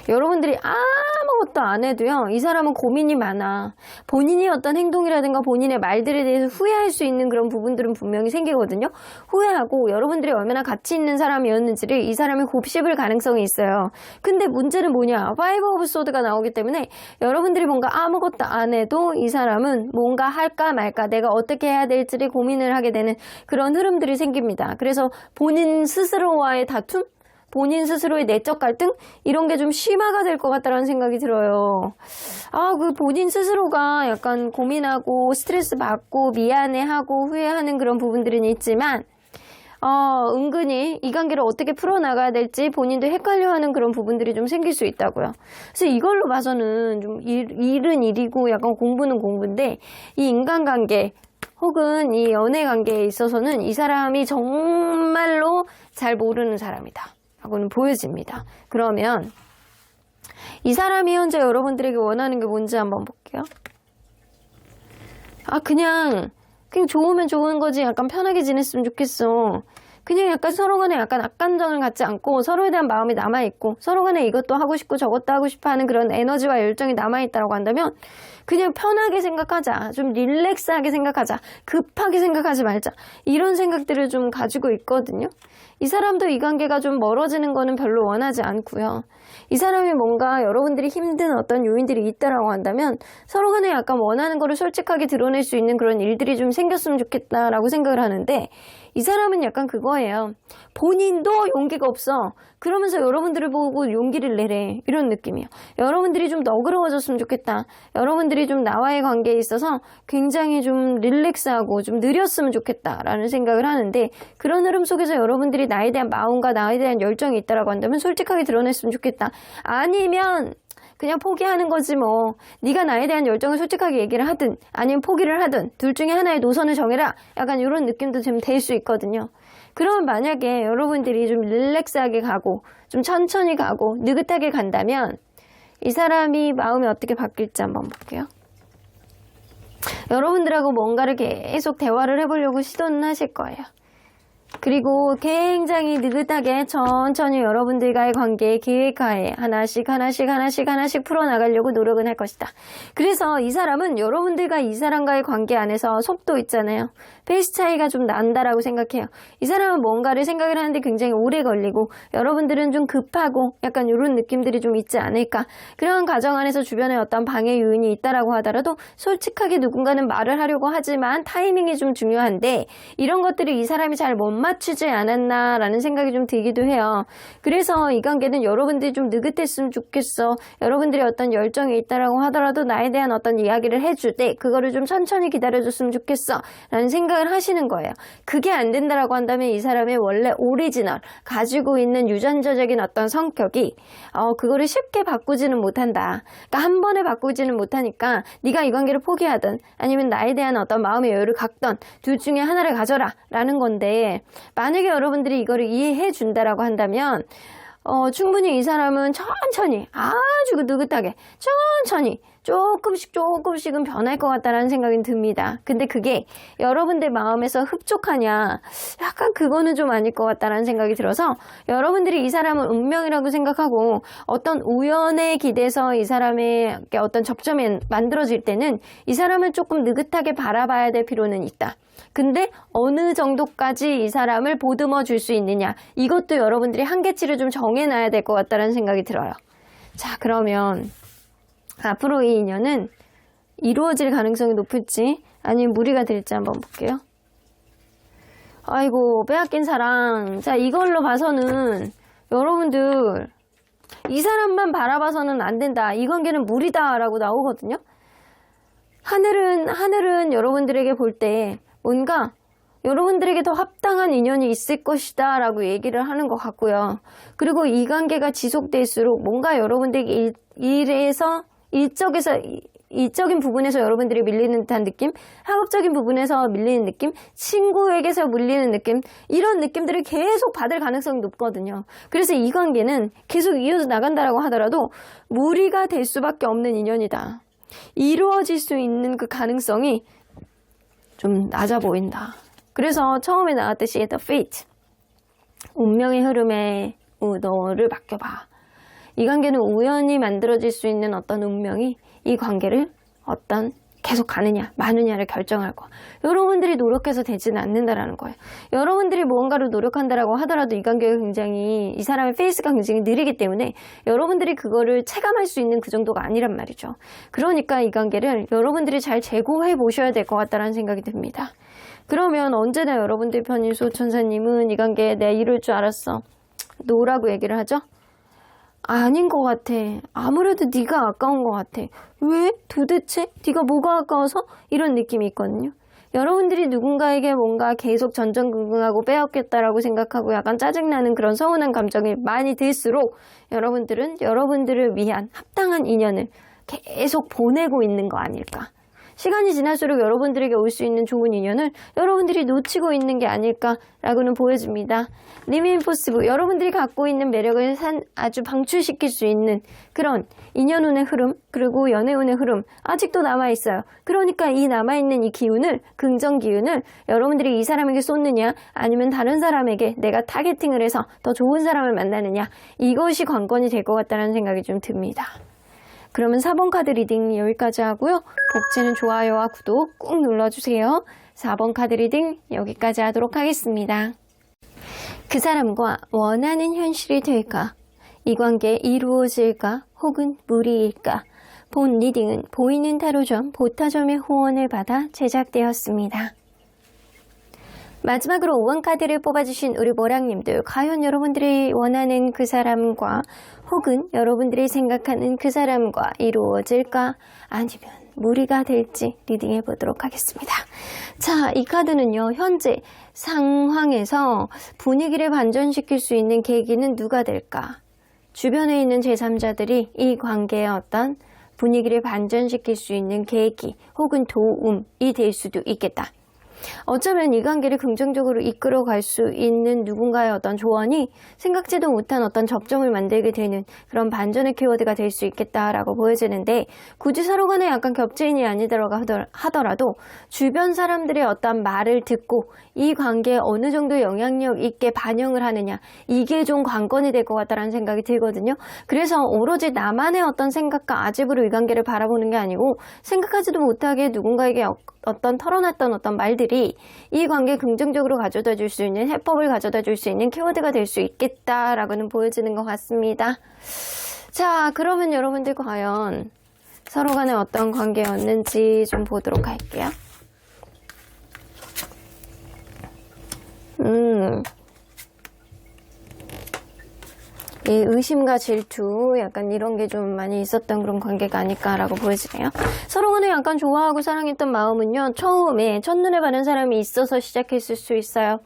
여러분들이 아무것도 안 해도요, 이 사람은 고민이 많아. 본인이 어떤 행동이라든가 본인의 말들에 대해서 후회할 수 있는 그런 부분들은 분명히 생기거든요. 후회하고 여러분들이 얼마나 가치 있는 사람이었는지를 이 사람이 곱씹을 가능성이 있어요. 근데 문제는 뭐냐? 파이브 오브 소드가 나오기 때문에 여러분들이 뭔가 아무것도 안 해도 이 사람은 뭔가 할까 말까 내가 어떻게 해야 될지를 고민을 하게 되는 그런 흐름들이 생깁니다. 그래서 본인 스스로와의 다툼? 본인 스스로의 내적 갈등? 이런 게 좀 심화가 될 것 같다는 생각이 들어요. 그 본인 스스로가 약간 고민하고 스트레스 받고 미안해하고 후회하는 그런 부분들은 있지만 은근히 이 관계를 어떻게 풀어나가야 될지 본인도 헷갈려하는 그런 부분들이 좀 생길 수 있다고요. 그래서 이걸로 봐서는 좀 일은 일이고 약간 공부는 공부인데 이 인간관계 혹은 이 연애관계에 있어서는 이 사람이 정말로 잘 모르는 사람이다 하고는 보여집니다. 그러면 이 사람이 현재 여러분들에게 원하는 게 뭔지 한번 볼게요. 그냥 좋으면 좋은 거지 약간 편하게 지냈으면 좋겠어. 그냥 약간 서로 간에 약간 악감정을 갖지 않고 서로에 대한 마음이 남아있고 서로 간에 이것도 하고 싶고 저것도 하고 싶어 하는 그런 에너지와 열정이 남아있다고 한다면 그냥 편하게 생각하자. 좀 릴렉스하게 생각하자. 급하게 생각하지 말자. 이런 생각들을 좀 가지고 있거든요. 이 사람도 이 관계가 좀 멀어지는 거는 별로 원하지 않고요. 이 사람이 뭔가 여러분들이 힘든 어떤 요인들이 있다라고 한다면 서로 간에 약간 원하는 거를 솔직하게 드러낼 수 있는 그런 일들이 좀 생겼으면 좋겠다라고 생각을 하는데 이 사람은 약간 그거예요. 본인도 용기가 없어. 그러면서 여러분들을 보고 용기를 내래. 이런 느낌이에요. 여러분들이 좀 너그러워졌으면 좋겠다. 여러분들이 좀 나와의 관계에 있어서 굉장히 좀 릴렉스하고 좀 느렸으면 좋겠다라는 생각을 하는데 그런 흐름 속에서 여러분들이 나에 대한 마음과 나에 대한 열정이 있다라고 한다면 솔직하게 드러냈으면 좋겠다. 아니면 그냥 포기하는 거지 뭐. 네가 나에 대한 열정을 솔직하게 얘기를 하든 아니면 포기를 하든 둘 중에 하나의 노선을 정해라. 약간 이런 느낌도 좀 될 수 있거든요. 그러면 만약에 여러분들이 좀 릴렉스하게 가고 좀 천천히 가고 느긋하게 간다면 이 사람이 마음이 어떻게 바뀔지 한번 볼게요. 여러분들하고 뭔가를 계속 대화를 해보려고 시도는 하실 거예요. 그리고 굉장히 느긋하게 천천히 여러분들과의 관계의 계획하에 하나씩 풀어나가려고 노력은 할 것이다. 그래서 이 사람은 여러분들과 이 사람과의 관계 안에서 속도 있잖아요. 페이스 차이가 좀 난다라고 생각해요. 이 사람은 뭔가를 생각을 하는데 굉장히 오래 걸리고 여러분들은 좀 급하고 약간 이런 느낌들이 좀 있지 않을까. 그런 과정 안에서 주변에 어떤 방해 요인이 있다라고 하더라도 솔직하게 누군가는 말을 하려고 하지만 타이밍이 좀 중요한데 이런 것들이 이 사람이 잘 못 맞추지 않았나라는 생각이 좀 들기도 해요. 그래서 이 관계는 여러분들이 좀 느긋했으면 좋겠어. 여러분들이 어떤 열정이 있다라고 하더라도 나에 대한 어떤 이야기를 해줄 때 그거를 좀 천천히 기다려줬으면 좋겠어 라는 생각을 하시는 거예요. 그게 안 된다라고 한다면 이 사람의 원래 오리지널 가지고 있는 유전자적인 어떤 성격이 그거를 쉽게 바꾸지는 못한다. 그러니까 한 번에 바꾸지는 못하니까 네가 이 관계를 포기하든 아니면 나에 대한 어떤 마음의 여유를 갖던 둘 중에 하나를 가져라 라는 건데 만약에 여러분들이 이거를 이해해 준다라고 한다면 충분히 이 사람은 천천히 아주 느긋하게 천천히 조금씩은 변할 것 같다는 생각이 듭니다. 근데 그게 여러분들 마음에서 흡족하냐, 약간 그거는 좀 아닐 것 같다는 생각이 들어서 여러분들이 이 사람을 운명이라고 생각하고 어떤 우연에 기대서 이 사람의 어떤 접점이 만들어질 때는 이 사람을 조금 느긋하게 바라봐야 될 필요는 있다. 근데 어느 정도까지 이 사람을 보듬어 줄 수 있느냐, 이것도 여러분들이 한계치를 좀 정해놔야 될 것 같다는 생각이 들어요. 자, 그러면 앞으로 이 인연은 이루어질 가능성이 높을지 아니면 무리가 될지 한번 볼게요. 아이고, 빼앗긴 사랑. 자, 이걸로 봐서는 여러분들 이 사람만 바라봐서는 안 된다, 이 관계는 무리다 라고 나오거든요. 하늘은 여러분들에게 볼 때 뭔가 여러분들에게 더 합당한 인연이 있을 것이다 라고 얘기를 하는 것 같고요. 그리고 이 관계가 지속될수록 뭔가 여러분들에게 일적인 부분에서 여러분들이 밀리는 듯한 느낌, 학업적인 부분에서 밀리는 느낌, 친구에게서 밀리는 느낌, 이런 느낌들을 계속 받을 가능성이 높거든요. 그래서 이 관계는 계속 이어져 나간다라고 하더라도 무리가 될 수밖에 없는 인연이다. 이루어질 수 있는 그 가능성이 좀 낮아 보인다. 그래서 처음에 나왔듯이 The Fate, 운명의 흐름에 너를 맡겨봐. 이 관계는 우연히 만들어질 수 있는 어떤 운명이 이 관계를 계속 가느냐 마느냐를 결정할 거. 여러분들이 노력해서 되지는 않는다라는 거예요. 여러분들이 무언가를 노력한다라고 하더라도 이 관계가 이 사람의 페이스가 굉장히 느리기 때문에 여러분들이 그거를 체감할 수 있는 그 정도가 아니란 말이죠. 그러니까 이 관계를 여러분들이 잘 재고해 보셔야 될 것 같다라는 생각이 듭니다. 그러면 언제나 여러분들 편인 수호천사님은 이 관계에 내가 이룰 줄 알았어, 노라고 얘기를 하죠. 아닌 것 같아. 아무래도 네가 아까운 것 같아. 왜? 도대체? 네가 뭐가 아까워서? 이런 느낌이 있거든요. 여러분들이 누군가에게 뭔가 계속 전전긍긍하고 빼앗겼다라고 생각하고 약간 짜증나는 그런 서운한 감정이 많이 들수록 여러분들은 여러분들을 위한 합당한 인연을 계속 보내고 있는 거 아닐까. 시간이 지날수록 여러분들에게 올 수 있는 좋은 인연을 여러분들이 놓치고 있는 게 아닐까라고는 보여집니다. 리미인포시브, 여러분들이 갖고 있는 매력을 아주 방출시킬 수 있는 그런 인연운의 흐름, 그리고 연애운의 흐름 아직도 남아있어요. 그러니까 이 남아있는 이 기운을, 긍정 기운을 여러분들이 이 사람에게 쏟느냐 아니면 다른 사람에게 내가 타겟팅을 해서 더 좋은 사람을 만나느냐, 이것이 관건이 될 것 같다는 생각이 좀 듭니다. 그러면 4번 카드 리딩 여기까지 하고요. 복제는 좋아요와 구독 꾹 눌러주세요. 4번 카드 리딩 여기까지 하도록 하겠습니다. 그 사람과 원하는 현실이 될까? 이 관계 이루어질까? 혹은 무리일까? 본 리딩은 보이는 타로점 보타점의 후원을 받아 제작되었습니다. 마지막으로 5번 카드를 뽑아주신 우리 모랑님들, 과연 여러분들이 원하는 그 사람과 혹은 여러분들이 생각하는 그 사람과 이루어질까? 아니면 무리가 될지 리딩해 보도록 하겠습니다. 자, 이 카드는요, 현재 상황에서 분위기를 반전시킬 수 있는 계기는 누가 될까? 주변에 있는 제3자들이 이 관계의 어떤 분위기를 반전시킬 수 있는 계기 혹은 도움이 될 수도 있겠다. 어쩌면 이 관계를 긍정적으로 이끌어갈 수 있는 누군가의 어떤 조언이 생각지도 못한 어떤 접점을 만들게 되는 그런 반전의 키워드가 될 수 있겠다라고 보여지는데, 굳이 서로 간에 약간 겹치인이 아니더라고 하더라도 주변 사람들의 어떤 말을 듣고 이 관계에 어느 정도 영향력 있게 반영을 하느냐, 이게 좀 관건이 될 것 같다는 생각이 들거든요. 그래서 오로지 나만의 어떤 생각과 아집으로 이 관계를 바라보는 게 아니고 생각하지도 못하게 누군가에게 어떤 털어놨던 어떤 말들이 이 관계 긍정적으로 가져다 줄 수 있는, 해법을 가져다 줄 수 있는 키워드가 될 수 있겠다라고는 보여지는 것 같습니다. 자, 그러면 여러분들 과연 서로 간에 어떤 관계였는지 좀 보도록 할게요. 의심과 질투, 약간 이런 게 좀 많이 있었던 그런 관계가 아닐까라고 보여지네요. 서로 간에 약간 좋아하고 사랑했던 마음은요, 처음에 첫눈에 반한 사람이 있어서 시작했을 수 있어요.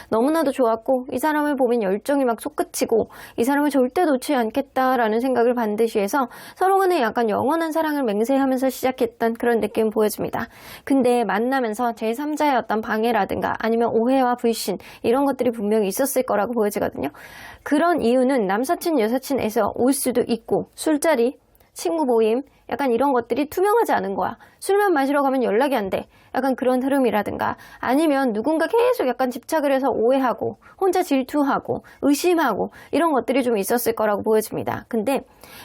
너무나도 좋았고 이 사람을 보면 열정이 막 솟구치고 이 사람을 절대 놓지 않겠다라는 생각을 반드시 해서 서로 간에 약간 영원한 사랑을 맹세하면서 시작했던 그런 느낌 보여집니다. 근데 만나면서 제3자의 어떤 방해라든가 아니면 오해와 불신, 이런 것들이 분명히 있었을 거라고 보여지거든요. 그런 이유는 남사친 여사친에서 올 수도 있고, 술자리, 친구 모임, 약간 이런 것들이 투명하지 않은 거야. 술만 마시러 가면 연락이 안 돼. 약간 그런 흐름이라든가 아니면 누군가 계속 약간 집착을 해서 오해하고 혼자 질투하고 의심하고 이런 것들이 좀 있었을 거라고 보여집니다. 근데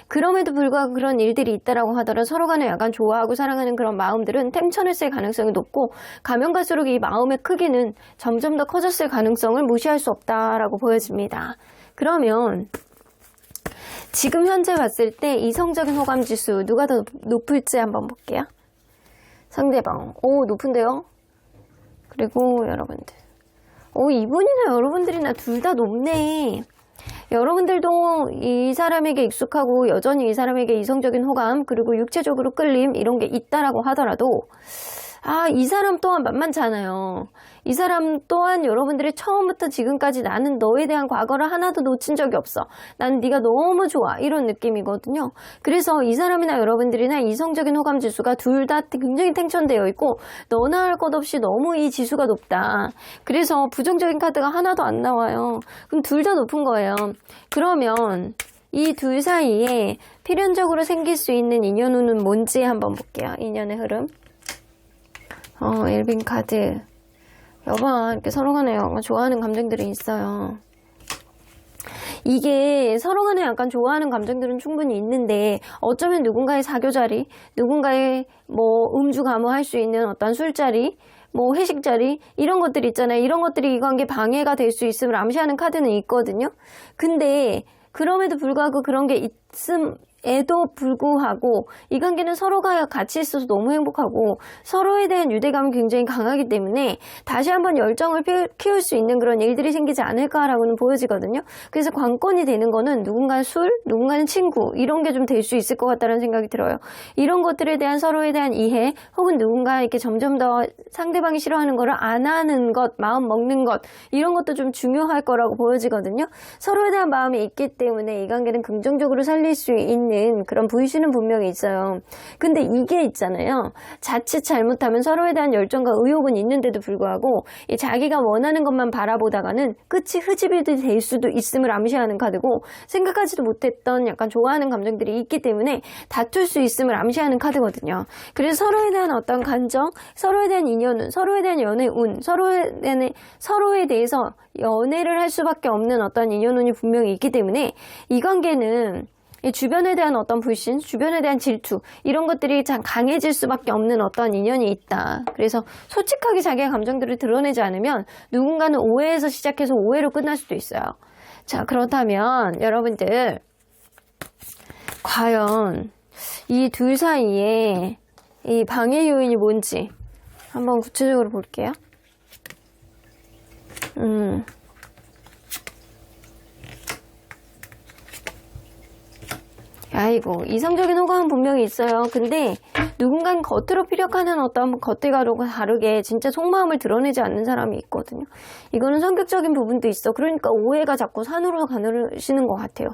그럼에도 불구하고 그런 일들이 있다라고 하더라도 서로 간에 약간 좋아하고 사랑하는 그런 마음들은 템천했을 가능성이 높고 가면 갈수록 이 마음의 크기는 점점 더 커졌을 가능성을 무시할 수 없다라고 보여집니다. 그러면 지금 현재 봤을 때 이성적인 호감 지수 누가 더 높을지 한번 볼게요. 상대방. 오, 높은데요? 그리고 여러분들. 오, 이분이나 여러분들이나 둘 다 높네. 여러분들도 이 사람에게 익숙하고 여전히 이 사람에게 이성적인 호감 그리고 육체적으로 끌림 이런 게 있다라고 하더라도 이 사람 또한 만만치 않아요. 이 사람 또한 여러분들이 처음부터 지금까지 나는 너에 대한 과거를 하나도 놓친 적이 없어. 난 네가 너무 좋아. 이런 느낌이거든요. 그래서 이 사람이나 여러분들이나 이성적인 호감 지수가 둘 다 굉장히 탱천되어 있고 너나 할 것 없이 너무 이 지수가 높다. 그래서 부정적인 카드가 하나도 안 나와요. 그럼 둘 다 높은 거예요. 그러면 이 둘 사이에 필연적으로 생길 수 있는 인연운은 뭔지 한번 볼게요. 인연의 흐름. 일빈 카드. 여봐, 이렇게 서로 간에 약간 좋아하는 감정들이 있어요. 이게 서로 간에 약간 좋아하는 감정들은 충분히 있는데 어쩌면 누군가의 사교 자리, 누군가의 음주 감호할 수 있는 어떤 술자리, 회식 자리 이런 것들 있잖아요. 이런 것들이 이 관계 방해가 될 수 있음을 암시하는 카드는 있거든요. 근데 그럼에도 불구하고 그런 게 있음에도 불구하고 이 관계는 서로가 같이 있어서 너무 행복하고 서로에 대한 유대감이 굉장히 강하기 때문에 다시 한번 열정을 키울 수 있는 그런 일들이 생기지 않을까라고는 보여지거든요. 그래서 관건이 되는 거는 누군가는 술, 누군가는 친구 이런 게 좀 될 수 있을 것 같다는 생각이 들어요. 이런 것들에 대한 서로에 대한 이해 혹은 누군가 이렇게 점점 더 상대방이 싫어하는 거를 안 하는 것, 마음 먹는 것 이런 것도 좀 중요할 거라고 보여지거든요. 서로에 대한 마음이 있기 때문에 이 관계는 긍정적으로 살릴 수 있는 그런 부위시는 분명히 있어요. 근데 이게 있잖아요. 자칫 잘못하면 서로에 대한 열정과 의욕은 있는데도 불구하고 자기가 원하는 것만 바라보다가는 끝이 흐지부지 될 수도 있음을 암시하는 카드고 생각하지도 못했던 약간 좋아하는 감정들이 있기 때문에 다툴 수 있음을 암시하는 카드거든요. 그래서 서로에 대한 어떤 감정, 서로에 대한 인연운, 서로에 대한 연애운, 서로에 대해서 연애를 할 수밖에 없는 어떤 인연운이 분명히 있기 때문에 이 관계는 주변에 대한 어떤 불신, 주변에 대한 질투 이런 것들이 참 강해질 수밖에 없는 어떤 인연이 있다. 그래서 솔직하게 자기의 감정들을 드러내지 않으면 누군가는 오해에서 시작해서 오해로 끝날 수도 있어요. 자, 그렇다면 여러분들 과연 이 둘 사이에 이 방해 요인이 뭔지 한번 구체적으로 볼게요. 아이고, 이성적인 호감은 분명히 있어요. 근데 누군가는 겉으로 피력하는 어떤 겉과 다르게 진짜 속마음을 드러내지 않는 사람이 있거든요. 이거는 성격적인 부분도 있어. 그러니까 오해가 자꾸 산으로 가시는 것 같아요.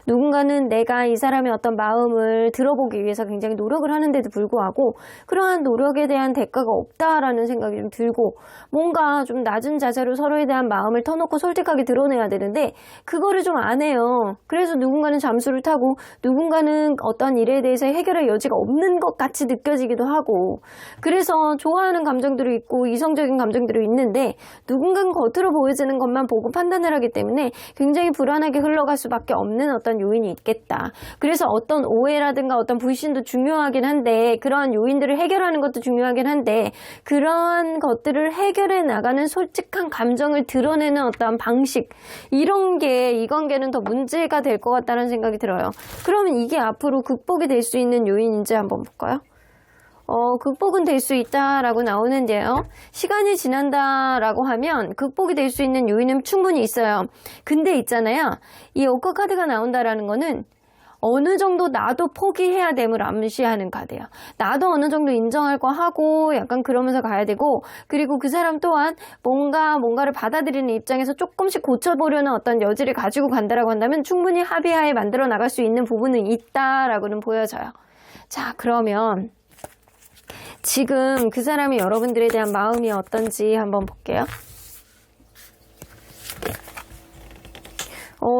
누군가는 내가 이 사람의 어떤 마음을 들어보기 위해서 굉장히 노력을 하는데도 불구하고 그러한 노력에 대한 대가가 없다라는 생각이 좀 들고 뭔가 좀 낮은 자세로 서로에 대한 마음을 터놓고 솔직하게 드러내야 되는데 그거를 좀 안 해요. 그래서 누군가는 잠수를 타고 누군가는 어떤 일에 대해서 해결할 여지가 없는 것 같이 느껴지기도 하고 그래서 좋아하는 감정들이 있고 이성적인 감정들이 있는데 누군가는 겉으로 보여지는 것만 보고 판단을 하기 때문에 굉장히 불안하게 흘러갈 수밖에 없는 어떤 요인이 있겠다. 그래서 어떤 오해라든가 어떤 불신도 중요하긴 한데 그러한 요인들을 해결하는 것도 중요하긴 한데 그러한 것들을 해결해 나가는 솔직한 감정을 드러내는 어떤 방식 이런 게 이 관계는 더 문제가 될 것 같다는 생각이 들어요. 그러면 이게 앞으로 극복이 될 수 있는 요인인지 한번 볼까요? 극복은 될 수 있다라고 나오는데요. 시간이 지난다라고 하면 극복이 될 수 있는 요인은 충분히 있어요. 근데 있잖아요. 이 오커 카드가 나온다라는 거는 어느 정도 나도 포기해야 됨을 암시하는 카드예요. 나도 어느 정도 인정할 거 하고 약간 그러면서 가야 되고 그리고 그 사람 또한 뭔가를 받아들이는 입장에서 조금씩 고쳐보려는 어떤 여지를 가지고 간다라고 한다면 충분히 합의하에 만들어 나갈 수 있는 부분은 있다라고는 보여져요. 자, 그러면 지금 그 사람이 여러분들에 대한 마음이 어떤지 한번 볼게요.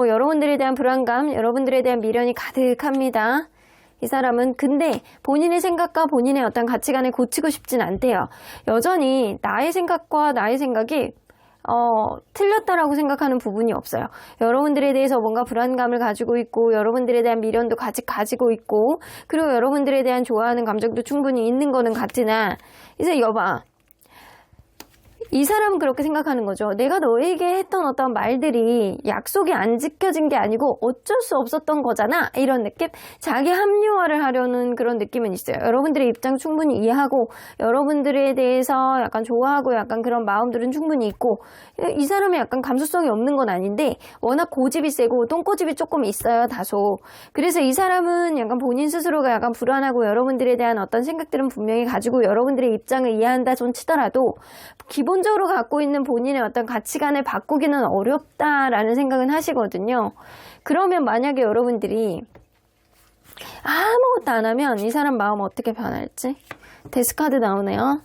여러분들에 대한 불안감, 여러분들에 대한 미련이 가득합니다. 이 사람은. 근데 본인의 생각과 본인의 어떤 가치관을 고치고 싶진 않대요. 여전히 나의 생각과 나의 생각이 틀렸다라고 생각하는 부분이 없어요. 여러분들에 대해서 뭔가 불안감을 가지고 있고, 여러분들에 대한 미련도 가지고 있고, 그리고 여러분들에 대한 좋아하는 감정도 충분히 있는 거는 같으나, 이제 여봐. 이 사람은 그렇게 생각하는 거죠. 내가 너에게 했던 어떤 말들이 약속이 안 지켜진 게 아니고 어쩔 수 없었던 거잖아. 이런 느낌? 자기 합리화를 하려는 그런 느낌은 있어요. 여러분들의 입장 충분히 이해하고, 여러분들에 대해서 약간 좋아하고 약간 그런 마음들은 충분히 있고, 이 사람이 약간 감수성이 없는 건 아닌데 워낙 고집이 세고 똥고집이 조금 있어요, 다소. 그래서 이 사람은 약간 본인 스스로가 약간 불안하고, 여러분들에 대한 어떤 생각들은 분명히 가지고 여러분들의 입장을 이해한다 손 치더라도 기본적으로 갖고 있는 본인의 어떤 가치관을 바꾸기는 어렵다라는 생각은 하시거든요. 그러면 만약에 여러분들이 아무것도 안 하면 이 사람 마음 어떻게 변할지? 데스카드 나오네요.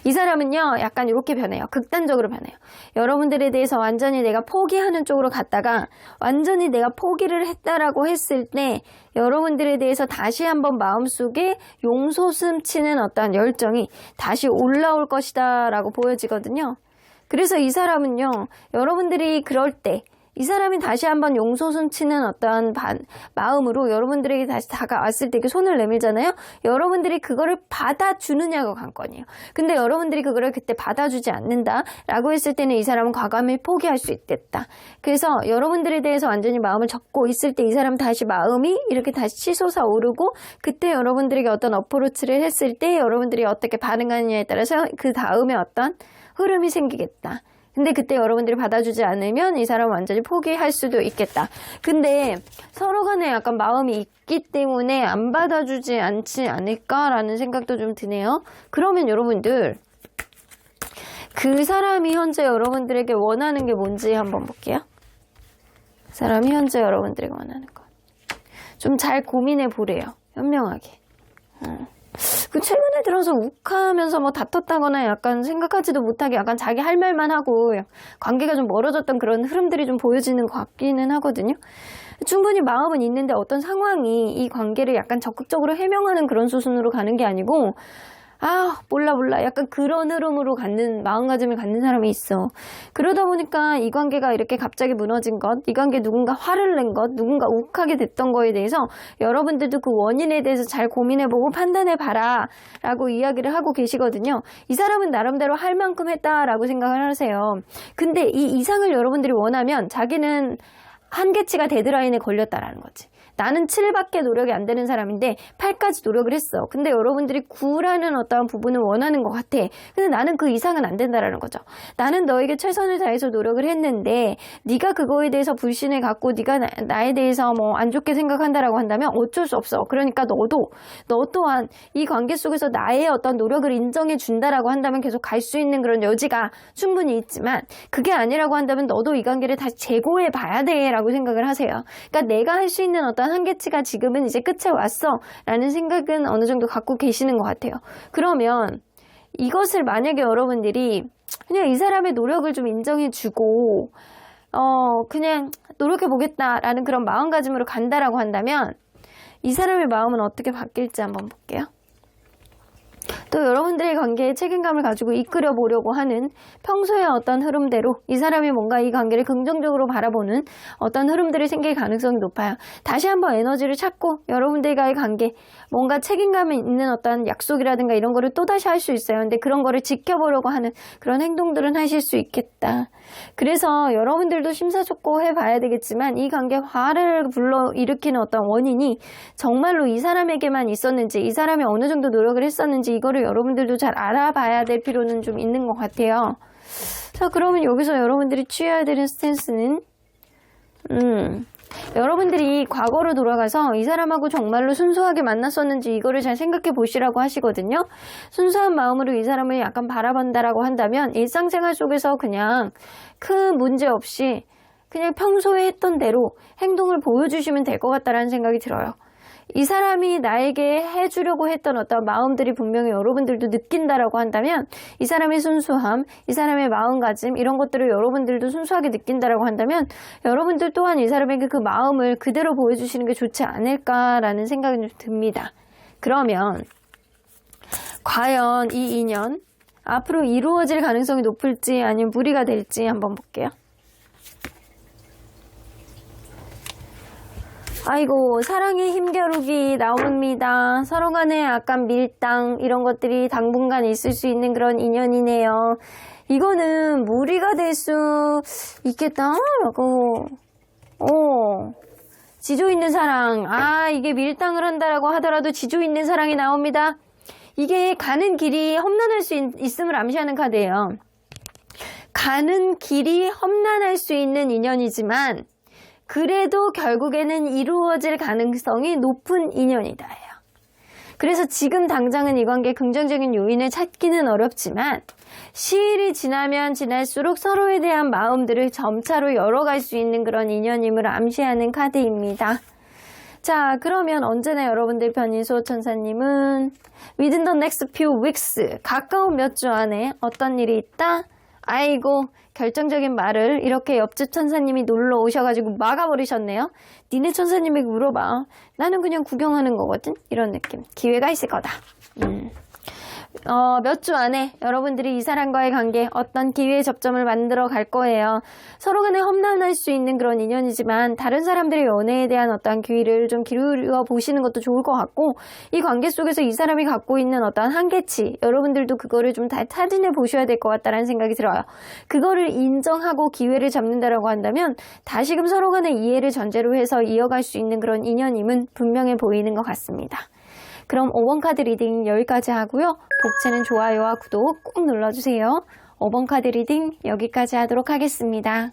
이 사람은요, 약간 이렇게 변해요. 극단적으로 변해요. 여러분들에 대해서 완전히 내가 포기하는 쪽으로 갔다가, 완전히 내가 포기를 했다라고 했을 때, 여러분들에 대해서 다시 한번 마음속에 용솟음치는 어떤 열정이 다시 올라올 것이다 라고 보여지거든요. 그래서 이 사람은요, 여러분들이 그럴 때, 이 사람이 다시 한번 용솟음치는 어떠한 마음으로 여러분들에게 다시 다가왔을 때 그 손을 내밀잖아요. 여러분들이 그거를 받아주느냐가 관건이에요. 근데 여러분들이 그거를 그때 받아주지 않는다라고 했을 때는 이 사람은 과감히 포기할 수 있겠다. 그래서 여러분들에 대해서 완전히 마음을 접고 있을 때 이 사람 다시 마음이 이렇게 다시 치솟아 오르고, 그때 여러분들에게 어떤 어프로치를 했을 때 여러분들이 어떻게 반응하느냐에 따라서 그 다음에 어떤 흐름이 생기겠다. 근데 그때 여러분들이 받아주지 않으면 이 사람은 완전히 포기할 수도 있겠다. 근데 서로 간에 약간 마음이 있기 때문에 안 받아주지 않지 않을까라는 생각도 좀 드네요. 그러면 여러분들, 그 사람이 현재 여러분들에게 원하는 게 뭔지 한번 볼게요. 그 사람이 현재 여러분들에게 원하는 것. 좀 잘 고민해 보래요. 현명하게. 그 최근에 들어서 욱하면서 뭐 다퉜다거나 약간 생각하지도 못하게 약간 자기 할 말만 하고 관계가 좀 멀어졌던 그런 흐름들이 좀 보여지는 것 같기는 하거든요. 충분히 마음은 있는데 어떤 상황이 이 관계를 약간 적극적으로 해명하는 그런 수순으로 가는 게 아니고, 몰라 약간 그런 흐름으로 갖는 마음가짐을 갖는 사람이 있어. 그러다 보니까 이 관계가 이렇게 갑자기 무너진 것, 이 관계에 누군가 화를 낸 것, 누군가 욱하게 됐던 거에 대해서 여러분들도 그 원인에 대해서 잘 고민해보고 판단해봐라 라고 이야기를 하고 계시거든요. 이 사람은 나름대로 할 만큼 했다라고 생각을 하세요. 근데 이 이상을 여러분들이 원하면 자기는 한계치가 데드라인에 걸렸다라는 거지. 나는 7밖에 노력이 안 되는 사람인데 8까지 노력을 했어. 근데 여러분들이 9라는 어떠한 부분을 원하는 것 같아. 근데 나는 그 이상은 안 된다라는 거죠. 나는 너에게 최선을 다해서 노력을 했는데 네가 그거에 대해서 불신을 갖고 네가 나에 대해서 뭐 안 좋게 생각한다라고 한다면 어쩔 수 없어. 그러니까 너 또한 이 관계 속에서 나의 어떤 노력을 인정해 준다라고 한다면 계속 갈 수 있는 그런 여지가 충분히 있지만, 그게 아니라고 한다면 너도 이 관계를 다시 재고해 봐야 돼라고 생각을 하세요. 그러니까 내가 할 수 있는 어떤 한계치가 지금은 이제 끝에 왔어 라는 생각은 어느 정도 갖고 계시는 것 같아요. 그러면 이것을 만약에 여러분들이 그냥 이 사람의 노력을 좀 인정해주고 그냥 노력해보겠다라는 그런 마음가짐으로 간다라고 한다면 이 사람의 마음은 어떻게 바뀔지 한번 볼게요. 또 여러분들의 관계에 책임감을 가지고 이끌어 보려고 하는 평소의 어떤 흐름대로 이 사람이 뭔가 이 관계를 긍정적으로 바라보는 어떤 흐름들이 생길 가능성이 높아요. 다시 한번 에너지를 찾고 여러분들과의 관계, 뭔가 책임감이 있는 어떤 약속이라든가 이런 거를 또다시 할 수 있어요. 근데 그런 거를 지켜보려고 하는 그런 행동들은 하실 수 있겠다. 그래서 여러분들도 심사숙고해 봐야 되겠지만 이 관계 화를 불러일으키는 어떤 원인이 정말로 이 사람에게만 있었는지, 이 사람이 어느 정도 노력을 했었는지 이거를 여러분들도 잘 알아봐야 될 필요는 좀 있는 것 같아요. 자, 그러면 여기서 여러분들이 취해야 되는 스탠스는 여러분들이 과거로 돌아가서 이 사람하고 정말로 순수하게 만났었는지 이거를 잘 생각해 보시라고 하시거든요. 순수한 마음으로 이 사람을 약간 바라본다라고 한다면 일상생활 속에서 그냥 큰 문제 없이 그냥 평소에 했던 대로 행동을 보여주시면 될 것 같다라는 생각이 들어요. 이 사람이 나에게 해주려고 했던 어떤 마음들이 분명히 여러분들도 느낀다라고 한다면, 이 사람의 순수함, 이 사람의 마음가짐, 이런 것들을 여러분들도 순수하게 느낀다라고 한다면, 여러분들 또한 이 사람에게 그 마음을 그대로 보여주시는 게 좋지 않을까라는 생각이 좀 듭니다. 그러면 과연 이 인연 앞으로 이루어질 가능성이 높을지 아니면 무리가 될지 한번 볼게요. 아이고, 사랑의 힘겨루기 나옵니다. 서로 간의 약간 밀당, 이런 것들이 당분간 있을 수 있는 그런 인연이네요. 이거는 무리가 될 수 있겠다라고. 지조 있는 사랑. 이게 밀당을 한다라고 하더라도 지조 있는 사랑이 나옵니다. 이게 가는 길이 험난할 수 있음을 암시하는 카드예요. 가는 길이 험난할 수 있는 인연이지만 그래도 결국에는 이루어질 가능성이 높은 인연이다. 그래서 지금 당장은 이 관계에 긍정적인 요인을 찾기는 어렵지만 시일이 지나면 지날수록 서로에 대한 마음들을 점차로 열어갈 수 있는 그런 인연임을 암시하는 카드입니다. 자, 그러면 언제나 여러분들 편인 수호천사님은 Within the next few weeks, 가까운 몇 주 안에 어떤 일이 있다? 아이고, 결정적인 말을 이렇게 옆집 천사님이 놀러 오셔가지고 막아버리셨네요. 니네 천사님에게 물어봐. 나는 그냥 구경하는 거거든. 이런 느낌. 기회가 있을 거다. 몇 주 안에 여러분들이 이 사람과의 관계 어떤 기회의 접점을 만들어 갈 거예요. 서로 간에 험난할 수 있는 그런 인연이지만 다른 사람들의 연애에 대한 어떤 기회를 좀 기울여 보시는 것도 좋을 것 같고, 이 관계 속에서 이 사람이 갖고 있는 어떤 한계치, 여러분들도 그거를 좀 다 타진해 보셔야 될 것 같다는 생각이 들어요. 그거를 인정하고 기회를 잡는다라고 한다면 다시금 서로 간의 이해를 전제로 해서 이어갈 수 있는 그런 인연임은 분명해 보이는 것 같습니다. 그럼 5번 카드 리딩 여기까지 하고요. 복채는 좋아요와 구독 꼭 눌러주세요. 5번 카드 리딩 여기까지 하도록 하겠습니다.